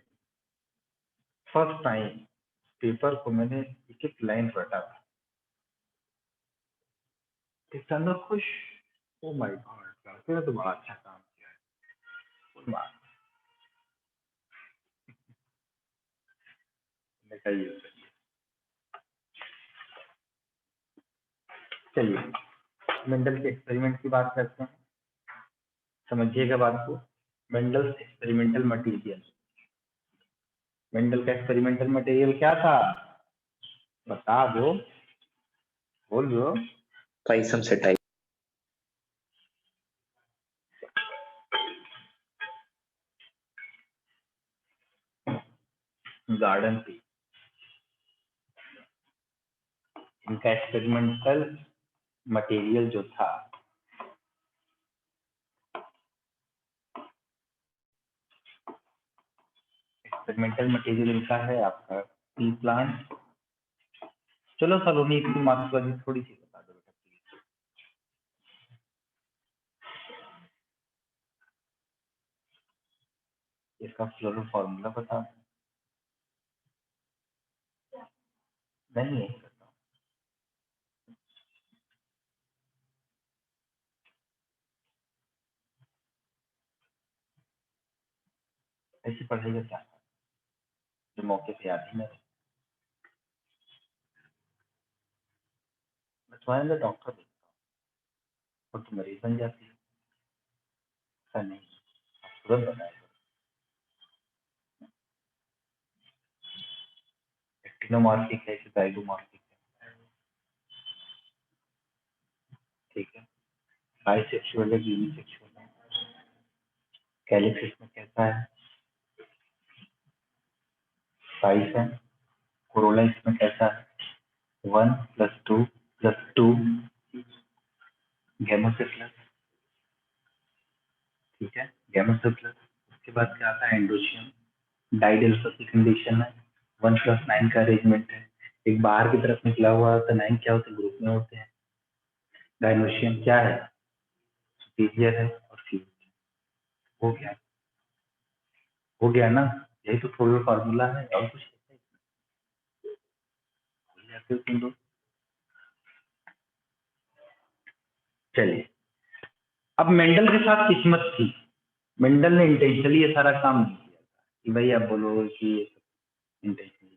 फर्स्ट टाइम पेपर को मैंने एक एक लाइन पढ़ा था, किसान खुश, ओ माय गॉड, तेरा तो बड़ा अच्छा काम किया है। चलिए मेंडल के एक्सपेरिमेंट की बात करते हैं, समझिएगा बात को। मेंडल एक्सपेरिमेंटल मटेरियल, मेंडल का एक्सपेरिमेंटल मटेरियल क्या था, बता दो, बोल दो। TRYSEM setae. गार्डन पी, इनका एक्सपेरिमेंटल मटेरियल जो था, एक्सपेरिमेंटल मटेरियल इनका है आपका पी प्लांट। चलो सलोनी इसकी मार्क्सबाजी थोड़ी सी बता दो बेटा प्लीज। इसका फ्लोरो फॉर्मूला बता, नहीं है ऐसी पढ़ेगा क्या, जो मौके पे याद ही नहीं। मैं तुम्हारे अंदर डॉक्टर देखता हूँ और तुम मरीज बन जाती है, ऐसा नहीं, आप तुरंत बताएगा। एक्टिनोमॉर्फिक है कि जाइगोमॉर्फिक है, ठीक है, बाइसेक्सुअल है, यूनिसेक्सुअल है, कैलिक्स इसमें कैसा है, साइज है, कोरोला इसमें कैसा है, 1+2+2 गैमोसिक्लस, ठीक है, गैमोसिक्लस। उसके बाद क्या आता है, एंडोशियम, डाइडेल्फा की कंडीशन है, 1+9 का अरेंजमेंट है, एक बाहर की तरफ निकला हुआ होता है, 9 क्या होते हैं, ग्रुप में होते हैं। डायनोशियम क्या है, सुपीरियर है और फ्यूज। हो गया ना, यही तो थोड़ा फार्मूला है, और कुछ तुम लोग। चलिए, अब मेंडल के साथ किस्मत थी, मेंडल ने इंटेंशनली ये सारा काम नहीं किया था कि भाई आप बोलो कि इंटेंशनली,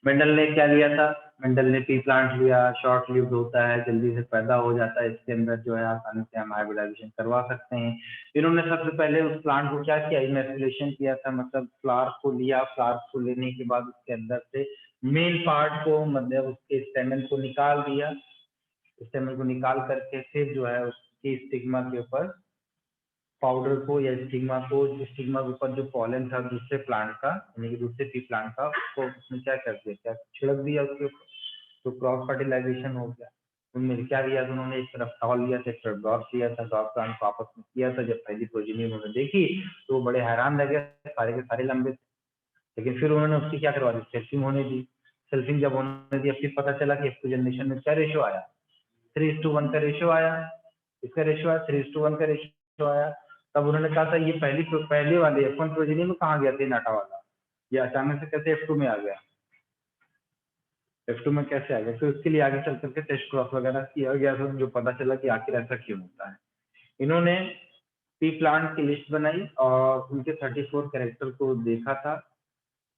मेंडल ने क्या लिया था, मेंडल ने पी प्लांट लिया, शॉर्ट लिव्ड होता है, जल्दी से पैदा हो जाता है, इसके अंदर जो है आसानी से हम हाइब्रिडाइजेशन करवा सकते हैं। इन्होंने सबसे पहले उस प्लांट को क्या किया, इनएस्कुलेशन किया था, मतलब फ्लावर को लिया, फ्लावर को लेने के बाद उसके अंदर से मेन पार्ट को, मतलब उसके स्टेमन को निकाल दिया, स्टेमन को निकाल करके फिर जो है उसकी स्टिग्मा के ऊपर पाउडर को या स्टिग्मा को, स्टिग्मा के ऊपर जो पॉलन था दूसरे प्लांट का, यानी कि दूसरे पी प्लांट का, उसको उसने क्या कर दिया, क्या छिड़क दिया उसके ऊपर, तो क्रॉस फर्टिलाइजेशन हो गया। उनमें क्या किया था उन्होंने, एक तरफ टॉल लिया था, एक तरफ डॉट लिया था, डॉट प्लांट को आपस में किया था। जब पहली प्रोजेनी उन्होंने देखी तो वो बड़े हैरान लगे, सारे के सारे लंबे थे, लेकिन फिर उन्होंने उसकी क्या करवा दी, सेल्फिंग होने दी। सेल्फिंग जब होने दी फिर पता चला कि F2 जनरेशन में क्या रेशियो आया, 3:1 का रेशियो आया, इसका रेशियो आया 3:1 का रेशियो आया। तब उन्होंने कहा था ये पहले वाले F1 प्रोजेनी में कहाँ गया था नाटा वाला, ये अचानक से कैसे F2 में आ गया, F2 में कैसे आ गया। फिर उसके लिए आगे चल करके टेस्ट क्रॉस वगैरह किया गया था, जो पता चला कि आखिर ऐसा क्यों होता है। इन्होंने पी प्लांट की लिस्ट बनाई और उनके 34 कैरेक्टर को देखा था,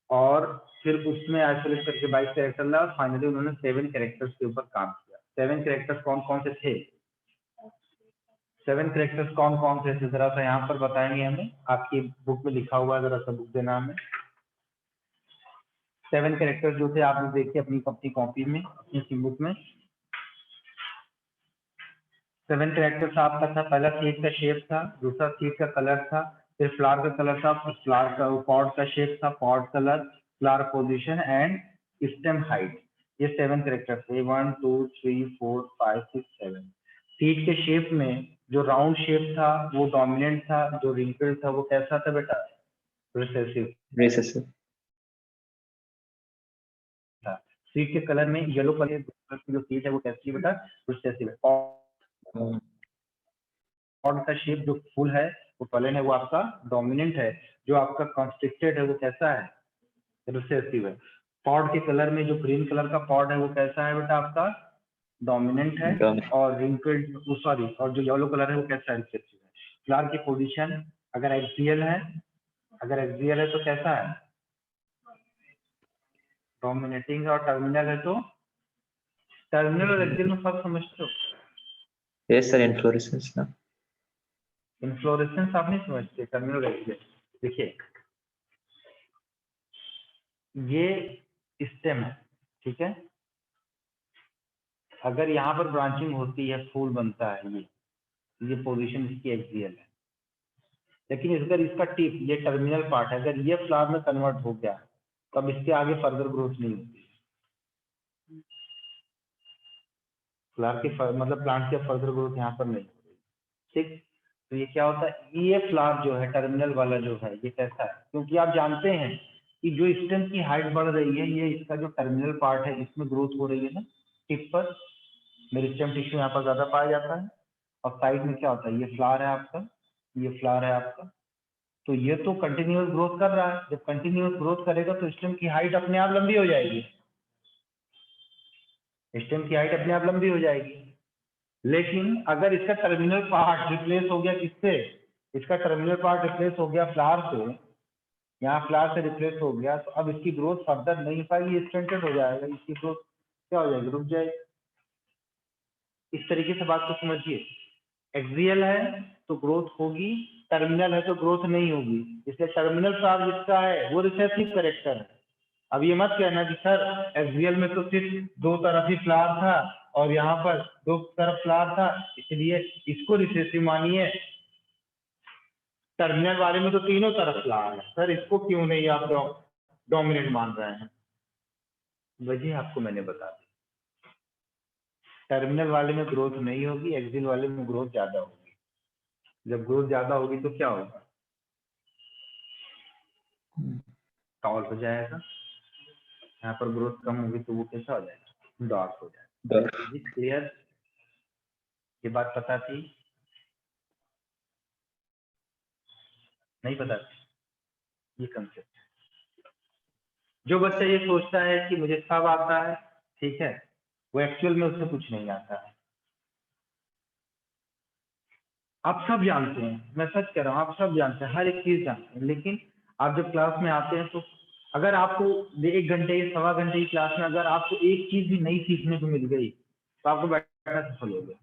और फिर उसमें आइसोलेट करके 22 कैरेक्टर ला, और फाइनली उन्होंने 7 कैरेक्टर्स के ऊपर काम किया। 7 कैरेक्टर्स कौन कौन से थे, 7 कैरेक्टर्स कौन कौन से थे, जरा सा यहाँ पर बताएंगे हमें, आपकी बुक में लिखा हुआ है, जरा सा बुक देना हमें। 7 कैरेक्टर्स जो थे आपने देखिए अपनी कॉपी में, अपनी बुक में 7 कैरेक्टर्स आपका था। पहला सीड का शेप था, दूसरा सीड का कलर था, फिर फ्लावर का कलर था, फ्लावर का पॉड का शेप था, pod colour, flower position and stem height. ये 7 कैरेक्टर्स थे, 1 2 3 4 5 6 7। सीड के शेप में जो राउंड शेप था वो डोमिनेंट था, जो रिंकल था वो कैसा था बेटा, रिसेसिव Recessive. था। सीड के कलर में येलो कलर की जो सीड है वो कैसी है बेटा, रिसेसिव है। पॉड का शेप जो फूल है वो पॉलन है वो आपका डोमिनेंट है, जो आपका कॉन्स्ट्रिक्टेड है वो कैसा है, रिसेसिव है। पॉड के कलर में जो ग्रीन कलर का पॉड है वो कैसा है बेटा आपका, डोमिनेंट है, Dominant. और रिंकल्ड सॉरी, और जो येलो कलर है वो कैसा है, रिसेसिव है। फ्लावर की पोजीशन अगर एक्सियल है, अगर एक्सियल है तो कैसा है, डोमिनेटिंग, और टर्मिनल है तो, टर्मिनल और एक्सियल में फर्क समझते हो, Yes, sir. Inflorescence. No? Inflorescence आप नहीं समझते, टर्मिनल एक्सियल। देखिए ये स्टेम है, ठीक है, अगर यहाँ पर ब्रांचिंग होती है, फूल बनता है, ये पोजीशन इसकी एक्सियल है, लेकिन अगर इसका टिप, ये टर्मिनल पार्ट है, अगर ये फ्लावर में कन्वर्ट हो गया तब इसके आगे फर्दर ग्रोथ नहीं होती, फ्लावर के मतलब प्लांट के फर्दर ग्रोथ यहाँ पर नहीं होती, ठीक। तो ये क्या होता है, ये फ्लावर जो है टर्मिनल वाला जो है ये कैसा है, क्योंकि आप जानते हैं कि जो स्टेम की हाइट बढ़ रही है, ये इसका जो टर्मिनल पार्ट है इसमें ग्रोथ हो रही है ना, टिप पर मेरिस्टेम टिश्यू यहाँ पर ज्यादा पाया जाता है, और साइड में क्या होता है, ये फ्लावर है आपका, ये फ्लावर है आपका, तो ये तो कंटिन्यूअस ग्रोथ कर रहा है, जब कंटिन्यूअस ग्रोथ करेगा तो स्टेम की हाइट अपने आप लंबी हो जाएगी, स्टेम की हाइट अपने आप लंबी हो जाएगी। लेकिन अगर इसका टर्मिनल पार्ट रिप्लेस हो गया किससे, इसका टर्मिनल पार्ट रिप्लेस हो गया फ्लावर से, यहाँ फ्लावर से रिप्लेस हो गया, तो अब इसकी ग्रोथ फर्दर नहीं पाएगी, स्टंटेड हो जाएगा, इसकी ग्रोथ क्या हो जाएगी, रुक जाएगी। इस तरीके से बात को समझिए, एक्सियल है तो ग्रोथ होगी, टर्मिनल है तो ग्रोथ नहीं होगी, इसलिए टर्मिनल फ्लावर जिसका है वो रिसेसिव कैरेक्टर है। अब ये मत कहना कि सर एक्सियल में तो सिर्फ दो तरफ ही फ्लावर था और यहाँ पर दो तरफ फ्लावर था इसलिए इसको रिसेसिव मानिए, टर्मिनल वाले में तो तीनों तरफ फ्लावर है, सर इसको क्यों नहीं आप डोमिनेंट मान रहे हैं। वजह आपको मैंने बता दी, टर्मिनल वाले में ग्रोथ नहीं होगी, एक्सियल वाले में ग्रोथ ज्यादा होगी। जब ग्रोथ ज्यादा होगी तो क्या होगा, टॉल हो जाएगा, यहाँ पर ग्रोथ कम होगी तो वो कैसा हो जाएगा, डॉर्क हो जाएगा। Dwarf. जी क्लियर, ये बात पता थी, नहीं पता थी, ये कंसेप्ट। जो बच्चा ये सोचता है कि मुझे सब आता है, ठीक है, वो एक्चुअल में उससे कुछ नहीं आता है। आप सब जानते हैं, मैं सच कह रहा हूँ, आप सब जानते हैं, हर एक चीज जानते हैं, लेकिन आप जब क्लास में आते हैं तो अगर आपको 1 घंटे 1.25 घंटे की क्लास में अगर आपको एक चीज भी नई सीखने को मिल गई तो आपको बैठना सफल हो गया।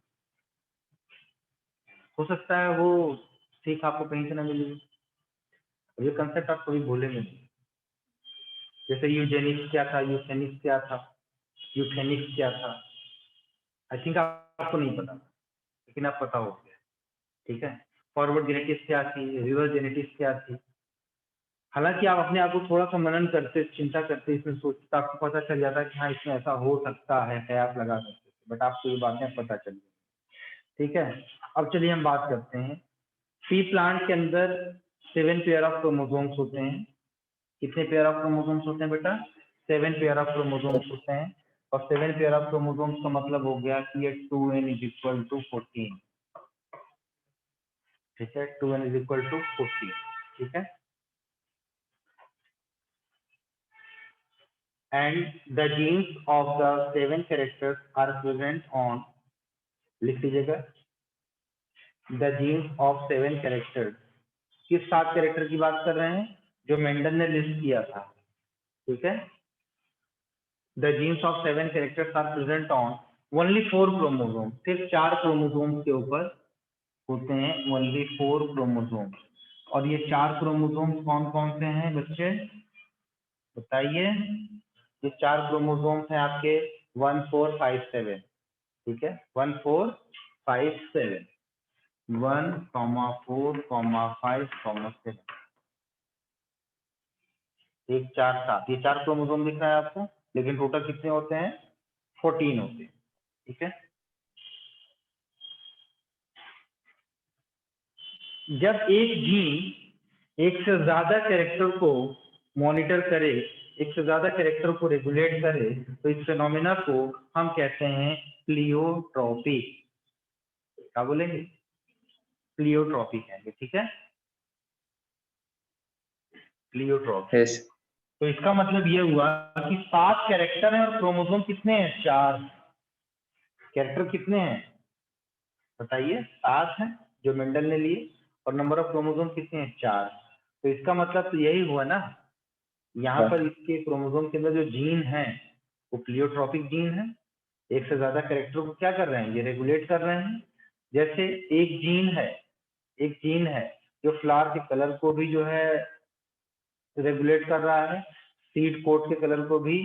हो सकता है वो सीख आपको कहीं से ना मिली, ये कंसेप्ट आप कभी भूलेंगे नहीं। जैसे यूजेनिक्स क्या था, यूथेनिक्स क्या था, यूथेनिक्स क्या था, आई थिंक आपको नहीं पता लेकिन आप पता हो गया, ठीक है। फॉरवर्ड जेनेटिक्स क्या थी, रिवर्स जेनेटिक्स क्या थी, हालांकि आप अपने आप को थोड़ा सा मनन करते, चिंता करते, इसमें सोचते तो आपको पता चल जाता है कि हाँ इसमें ऐसा हो सकता है, कयास लगा सकते, बट आपको ये बातें पता चल गई, ठीक है। अब चलिए हम बात करते हैं, पी प्लांट के अंदर 7 पेयर ऑफ क्रोमोसोम्स होते हैं। कितने पेयर ऑफ क्रोमोसोम्स होते हैं बेटा? 7 पेयर ऑफ क्रोमोसोम्स होते हैं। और 7 पेयर ऑफ क्रोमोसोम्स का मतलब हो गया कि ये 2n = 14, ठीक है। 2n = 14, ठीक है। And the genes of the 7 characters are present on, लिख लीजिएगा, the genes of 7 characters, किस 7 कैरेक्टर की बात कर रहे हैं? जो मेंडल ने लिस्ट किया था, ठीक है। The genes of 7 characters are present on only 4 chromosomes, सिर्फ 4 क्रोमोसोम्स के ऊपर होते हैं, only 4 chromosomes। और ये 4 क्रोमोसोम्स कौन कौन से हैं बच्चे, बताइए। ये 4 क्रोमोसोम्स हैं आपके 1 4 5 7, ठीक है। 1 4 5 7, 1, 4, 5, 7, 1 4 7, ये 4 क्रोमोसोम दिख रहा है आपको, लेकिन टोटल कितने होते हैं? 14 होते हैं, ठीक है। जब एक जीन एक से ज्यादा कैरेक्टर को मॉनिटर करे, एक से ज्यादा कैरेक्टर को रेगुलेट करे, तो इस फिनोमेना को हम कहते हैं प्लियोट्रॉपी। क्या बोलेंगे? प्लियोट्रॉपी कहेंगे, ठीक है, प्लियोट्रॉपी। Yes. तो इसका मतलब ये हुआ कि 7 कैरेक्टर हैं और क्रोमोसोम कितने हैं? 4। कैरेक्टर कितने हैं बताइए? 7 हैं जो मेंडल ने लिए, और नंबर ऑफ क्रोमोसोम कितने हैं? 4। तो इसका मतलब तो यही हुआ ना, यहाँ पर इसके क्रोमोसोम के अंदर जो जीन है वो प्लियोट्रॉपिक जीन है, एक से ज्यादा कैरेक्टर को क्या कर रहे हैं? ये रेगुलेट कर रहे हैं। जैसे एक जीन है जो फ्लावर के कलर को भी जो है रेगुलेट कर रहा है, सीड कोट के कलर को भी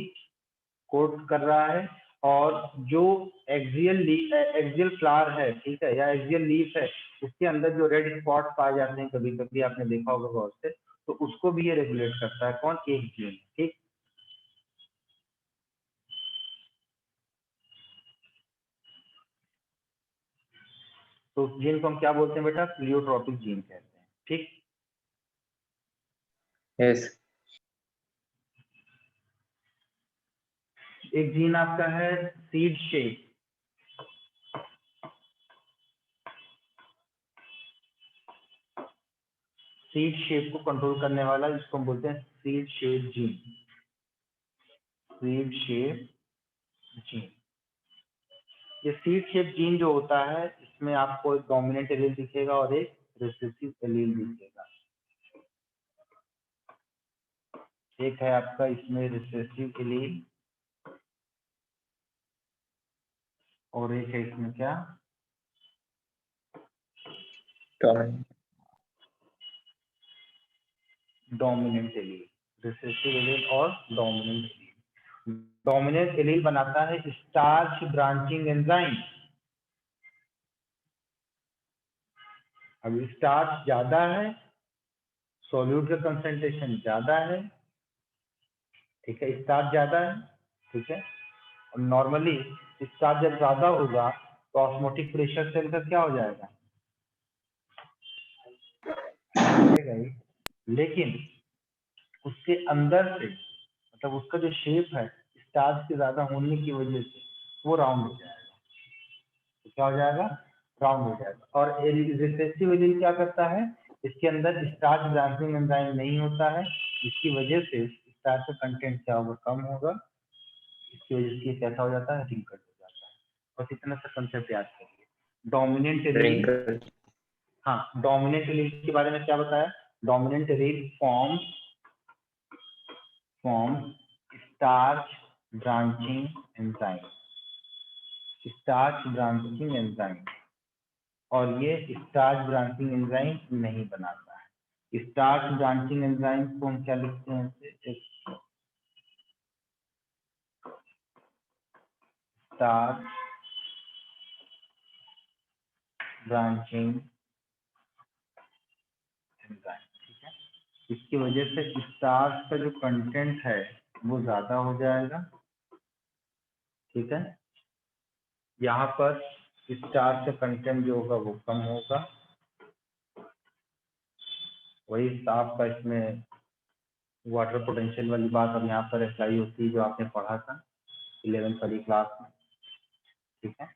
कोट कर रहा है, और जो एक्सियल फ्लावर है, ठीक है, या एक्सियल लीफ है, उसके अंदर जो रेड स्पॉट पाए जाते हैं, कभी कभी आपने देखा होगा गौर से, तो उसको भी ये रेगुलेट करता है। कौन? एक जीन, ठीक। तो उस जीन को हम क्या बोलते हैं बेटा? प्लियोट्रॉपिक जीन कहते हैं, ठीक। Yes. एक जीन आपका है सीड शेप, सीड शेप को कंट्रोल करने वाला, इसको हम बोलते हैं seed shape gene, seed shape gene. ये सीड शेप जीन जो होता है, इसमें आपको एक डोमिनेंट एलील दिखेगा और एक रिसेसिव एलील दिखेगा। एक है आपका इसमें रिसेसिव एलील और एक है इसमें क्या? Dominant. Dominant allele, recessive allele और डोमिनेंट एलील। डोमिनेंट एलील बनाता है स्टार्च ब्रांचिंग एंजाइम। अब स्टार्च ज्यादा है, सॉल्यूट का कंसंट्रेशन ज्यादा है, ठीक है, स्टार्च ज्यादा है, ठीक है। और नॉर्मली स्टार्च जब ज्यादा होगा तो ऑस्मोटिक प्रेशर सेल का क्या हो जाएगा? लेकिन उसके अंदर से, मतलब उसका जो शेप है स्टार्च के ज्यादा होने की वजह से वो राउंड हो जाएगा। तो क्या हो जाएगा? राउंड हो जाएगा। और रिसेसिव एलील क्या करता है? इसके अंदर स्टार्च ब्रांचिंग एंजाइम नहीं होता है, जिसकी वजह से स्टार्च का कंटेंट क्या होगा? कम होगा, इसकी वजह से कैसा हो जाता है? रिंकल हो जाता है। बस इतना सा कंसेप्ट याद करिए। Dominant allele, Wrinkle. हाँ, डोमिनेंट एलील के बारे में क्या बताया? Dominant allele forms forms starch branching enzyme, starch branching enzyme, और ये स्टार्च ब्रांचिंग एंजाइम नहीं बनाता है। स्टार्च ब्रांचिंग एंजाइम को हम क्या लिखते हैं? स्टार्च ब्रांचिंग एंजाइम, ठीक है। इसकी वजह से स्टार्च का जो कंटेंट है वो ज्यादा हो जाएगा, ठीक है। यहाँ पर स्टार्च का कंटेंट जो होगा वो कम होगा। वही आपका इसमें वाटर पोटेंशियल वाली बात अब यहाँ पर अप्लाई होती है जो आपने पढ़ा था 11th वाली क्लास में, ठीक है।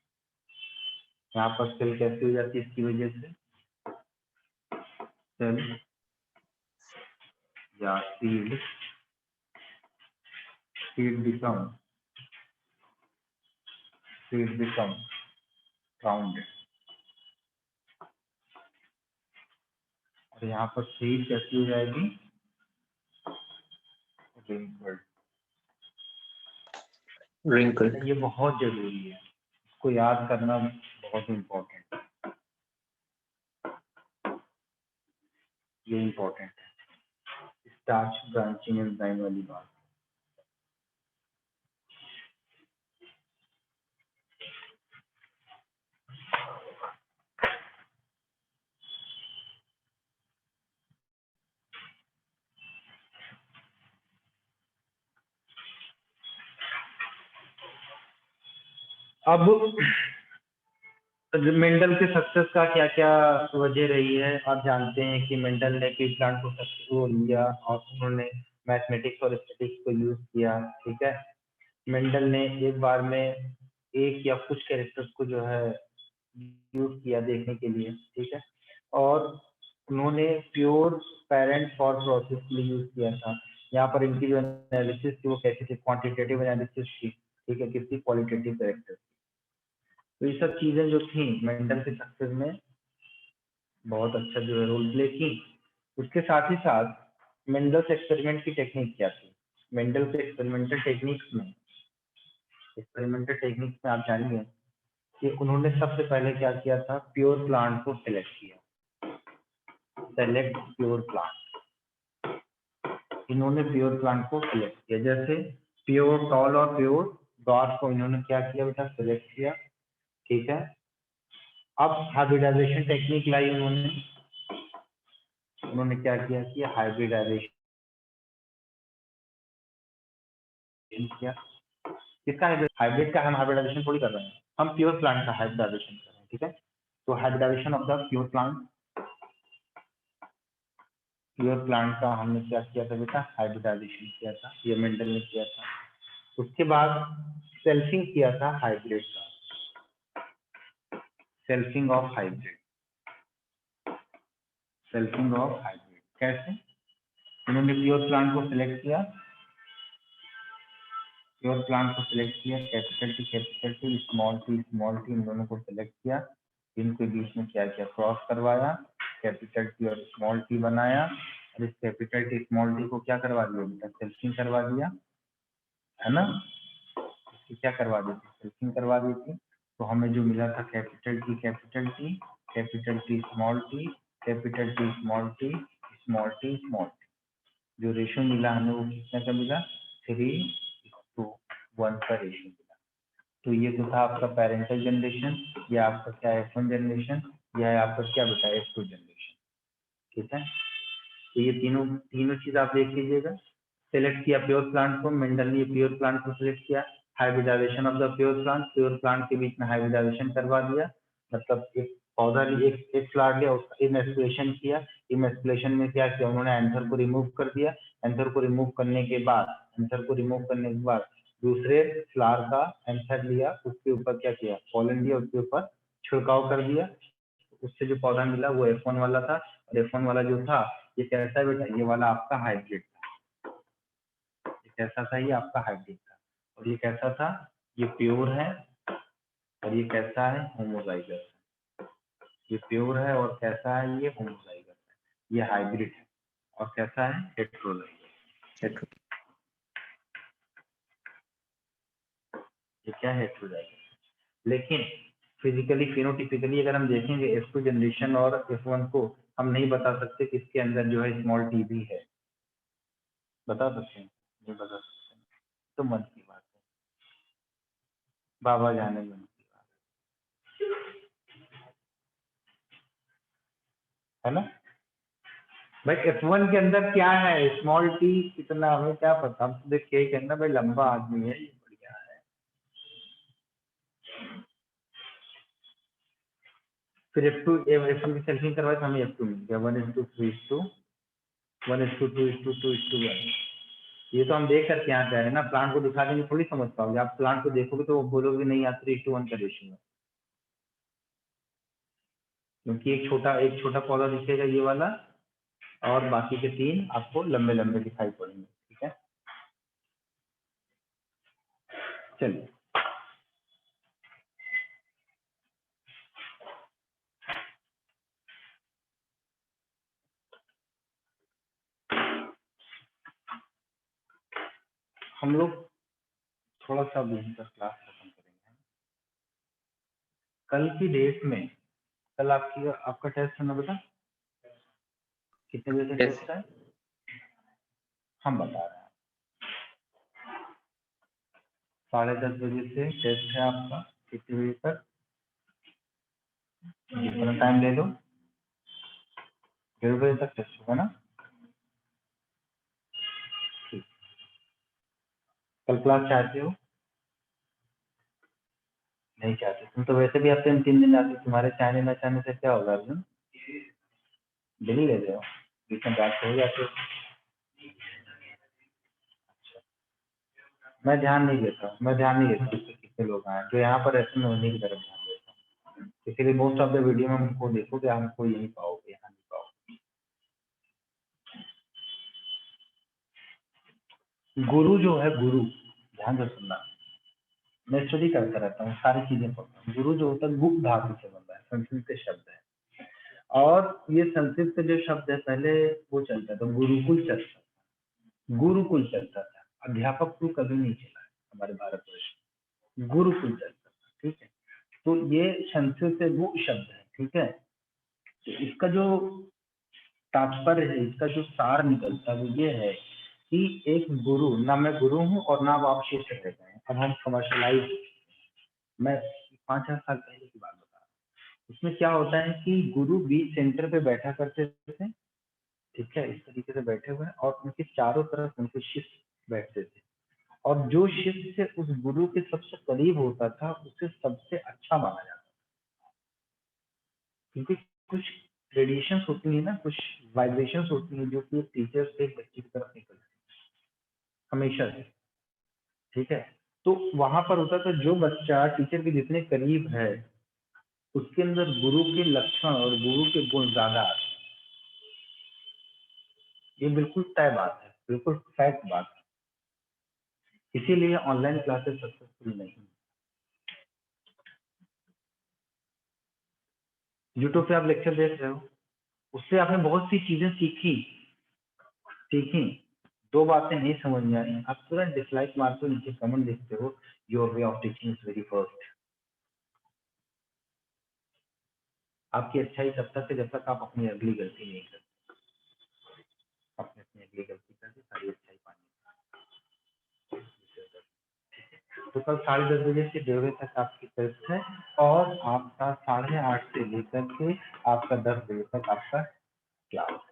यहाँ पर सेल कैसे हो जाती है इसकी वजह से? सेल या सीड बिकम राउंडेड, और यहाँ पर सीड कैसी हो जाएगी? Wrinkled. ये बहुत जरूरी है, इसको याद करना बहुत इम्पोर्टेंट है, ये इम्पोर्टेंट है स्टार्च ब्रांचिंग एंजाइम वाली बात। अब मेंडल के सक्सेस का क्या क्या वजह रही है? आप जानते हैं कि मेंडल ने पी प्लांट को सक्सेसफुल लिया और उन्होंने मैथमेटिक्स और स्टैटिस्टिक्स को यूज किया, ठीक है। मेंडल ने एक बार में एक या कुछ कैरेक्टर्स को जो है यूज किया देखने के लिए, ठीक है, और उन्होंने प्योर पेरेंट फॉर प्रोसेस के लिए यूज किया था। यहाँ पर इनकी जो एनालिसिस थी वो कैसी थी? क्वांटिटेटिव एनालिसिस थी, ठीक है, किसी क्वालिटेटिव कैरेक्टर। तो ये सब चीजें जो थी मेंडल के सक्सेस में बहुत अच्छा जो है रोल प्ले की। उसके साथ ही साथ मेंडल्स एक्सपेरिमेंट की टेक्निक क्या थी? मेंडल के एक्सपेरिमेंटल टेक्निक्स में आप जानिए कि उन्होंने सबसे पहले क्या किया था? प्योर प्लांट को सिलेक्ट किया, सेलेक्ट प्योर प्लांट। इन्होंने प्योर प्लांट को सिलेक्ट किया, जैसे प्योर टॉल और प्योर डॉट को इन्होंने क्या किया बेटा? सिलेक्ट किया, ठीक है। अब हाइब्रिडाइजेशन टेक्निक लाई उन्होंने क्या किया कि हाइब्रिडाइजेशन किया। किसका हाइब्रिड का? हम हाइब्रिडाइजेशन थोड़ी कर रहे हैं, हम प्योर प्लांट का हाइब्रिडाइजेशन कर रहे हैं, ठीक है। तो hybridisation of the pure plant का हमने क्या किया था बेटा? हाइब्रिडाइजेशन किया था, ये मेंडल ने किया था। उसके बाद सेल्फिंग किया था हाइब्रिड का, सेल्फिंग ऑफ हाइब्रिड। कैसे? उन्होंने प्योर प्लांट को सिलेक्ट किया, कैपिटल टी स्मॉल टी इन दोनों को सिलेक्ट किया, इनके बीच में क्या किया? क्रॉस करवाया, कैपिटल टी और स्मॉल टी बनाया, और इस कैपिटल टी स्मॉल टी को क्या करवा दिया बेटा? सेल्फिंग करवा दिया, है ना। इसकी क्या करवा दी थी? सेल्फिंग करवा दी थी। तो हमें जो मिला था capital T small T, capital T small T, small T, जो रेशियो मिला हमें वो कितने का मिला? 3:1 का रेशियो मिला। तो ये तो था आपका पेरेंटल जनरेशन, या आपका क्या F1 जनरेशन, या है आपका क्या बेटा? F2 जनरेशन, ठीक है। तो ये तीनों चीज आप देख लीजिएगा। सेलेक्ट किया प्योर प्लांट को, मेंडल ने प्योर प्लांट को सिलेक्ट किया, hybridisation of the pure plant के बीच में हाइब्रिडाइजेशन करवा दिया, मतलब एक पौधा एक फ्लावर लिया, उसका इमेस्कुलेशन किया, इमेस्कुलेशन में क्या किया? उन्होंने एंथर को रिमूव कर दिया, एंथर को रिमूव करने के बाद दूसरे फ्लावर का एंथर लिया, उसके ऊपर क्या किया? पॉलन लिया, उसके ऊपर छिड़काव कर दिया, उससे जो पौधा मिला वो F1 वाला था। और F1 वाला जो था ये कैसा है बेटा? ये वाला आपका हाइब्रिड था। ये कैसा था? ये आपका हाइब्रिड था। और ये कैसा था? ये प्योर है, और ये कैसा है? होमोजाइगस। ये प्योर है और कैसा है? ये होमोजाइगस है। ये हाइब्रिड है और कैसा है? हेटेरोजाइगस। ये क्या है हेट्रोजाइगस। लेकिन फिजिकली फिनोटिपिकली अगर हम देखेंगे F2 जनरेशन और F1 को, हम नहीं बता सकते किसके अंदर जो है स्मॉल टी भी है। बता सकते हैं? नहीं बता सकते, तो मन की बात है, बाबा जाने मन की बात है ना भाई। F1 के अंदर क्या है, स्मॉल टी कितना हमें क्या पता, हम तो देख के ही कहना भाई लंबा आदमी है, बढ़िया है। फिर F1 की सेल्फिंग करवाए तो हमें F2 मिल गया 1:3:2 1:2:2:1। ये तो हम देख करके यहाँ कह रहे हैं ना, प्लांट को दिखा देंगे थोड़ी समझ पाओगे। आप प्लांट को देखोगे तो वो बोलोगे नहीं यार 3:1 का रेशियो है, क्योंकि एक छोटा पौधा दिखेगा ये वाला, और बाकी के 3 आपको लंबे लंबे दिखाई पड़ेंगे। ठीक है, चलिए हम लोग थोड़ा सा यहीं पर क्लास खत्म करेंगे। कल की डेट में, कल आपका टेस्ट है ना बेटा, कितने बजे से Yes. टेस्ट है हम बता रहे हैं। 10:30 बजे से टेस्ट है आपका, कितने बजे तक, जितना टाइम ले लो, 1:30 बजे तक टेस्ट होगा ना। ठीक, कल क्लास चाहते हो? नहीं चाहते तुम तो, वैसे भी हफ्ते में 3 दिन आते, तुम्हारे चाहने न चाहने से क्या होगा अर्जुन, डेली ले रहे हो, बीच में बैठ हो जाते हो। मैं ध्यान नहीं देता कितने लोग आए, जो यहाँ पर रहते हैं उन्हीं की तरफ ध्यान देता हूँ, इसीलिए मोस्ट ऑफ द वीडियो में हमको देखोगे, हमको यही पाओगे, यहाँ नहीं पाओगे। गुरु जो है, गुरु ध्यान से सुनना, मैं स्टडी करता रहता हूँ, सारी चीजें पढ़ता हूँ। गुरु जो होता है गुप्त धातु से बनता है, संस्कृत के शब्द है, और ये संस्कृत के जो शब्द है पहले वो चलता था, गुरुकुल चलता था, गुरुकुल चलता था, अध्यापक तो कभी नहीं चला है हमारे भारतवर्ष में, गुरुकुल चलता था। ठीक है, तो ये संस्कृत से वो शब्द है। ठीक है, तो इसका जो तात्पर्य है, इसका जो सार निकलता है वो ये है कि एक गुरु, ना मैं गुरु हूँ और ना आप शिष्य रह गए हैं, अब हम कमर्शलाइज, मैं 5-6 साल पहले की बात बता रहा हूँ। उसमें क्या होता है कि गुरु बीच सेंटर पे बैठा करते थे, ठीक है, इस तरीके से बैठे हुए हैं, और उनके चारों तरफ उनके शिष्य बैठते थे, और जो शिष्य उस गुरु के सबसे करीब होता था उसे सबसे अच्छा माना जाता था, क्योंकि कुछ रेडिएशन होती है ना, कुछ वाइब्रेशन होती है जो कि एक टीचर से एक बच्चे की तरफ निकलती है हमेशा से। ठीक है, तो वहां पर होता था जो बच्चा टीचर के जितने करीब है उसके अंदर गुरु के लक्षण और गुरु के गुण ज्यादा आते हैं। ये बिल्कुल तय बात है, बिल्कुल फैक्ट बात है, इसीलिए ऑनलाइन क्लासेस सक्सेसफुल नहीं। यूट्यूब पे आप लेक्चर देख रहे हो, उससे आपने बहुत सी चीजें सीखी, 2 बातें नहीं समझ में आई, आप तुरंत डिसलाइक मारते हो, नीचे कमेंट देखते हो, your way of teaching is very first. आपकी अच्छाई तब तक है जब तक आप अपनी अगली गलती नहीं करते, आपने अपनी अगली गलती करके सारी अच्छाई पानी। तो कल 10:30 बजे से 1:30 बजे तक आपकी टेस्ट है, और आपका 8:30 से लेकर के आपका 10 बजे तक आपका क्लास है।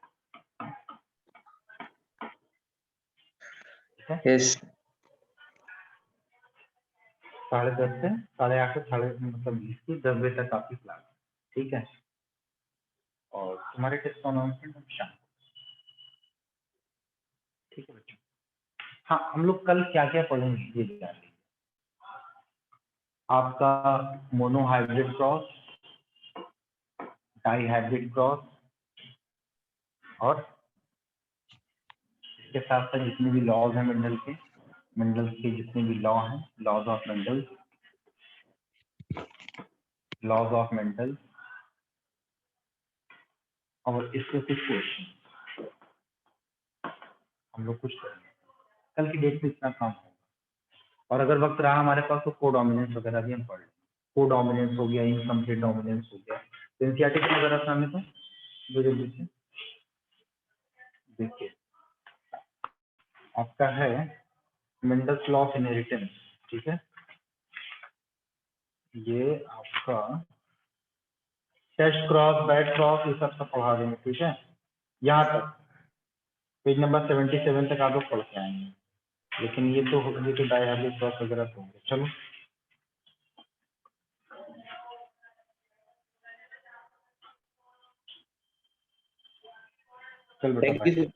Yes. 10:30 से 8:30 से मतलब 20 की 10 बजे तक आपकी क्लास। ठीक है, और तुम्हारे टेस्ट का अनाउंसमेंट हम शाम को। ठीक है बच्चों, हाँ हम लोग कल क्या क्या पढ़ेंगे ये जान लीजिए। आपका मोनोहाइब्रिड क्रॉस, डाईहाइब्रिड क्रॉस, और इसके साथ साथ जितने भी लॉज हैं मेंडल के जितने भी लॉ हैं, लॉज ऑफ मेंडल, और इसके कुछ क्वेश्चन हम लोग कुछ करेंगे। कल की डेट में इतना काम होगा, और अगर वक्त रहा हमारे पास तो कोडोमिनेंस वगैरह भी हम पढ़ लेंगे। कोडोमिनेंस हो गया, इनकम्प्लीट डोमिनेंस हो गया। तो एनसीईआरटी क्या नजर आता है तो जो जल्दी से देखिए, आपका है मेंडल्स लॉ ऑफ इनहेरिटेंस, ठीक है। ये आपका टेस्ट क्रॉस, बैक क्रॉस, ये सब पढ़ा देंगे, ठीक है। यहाँ तक पेज नंबर 77 तक आप लोग पढ़ के आएंगे, लेकिन ये तो डायहार्डिक क्रॉस वगैरह तो होंगे। चलो चल बेटा Thank you,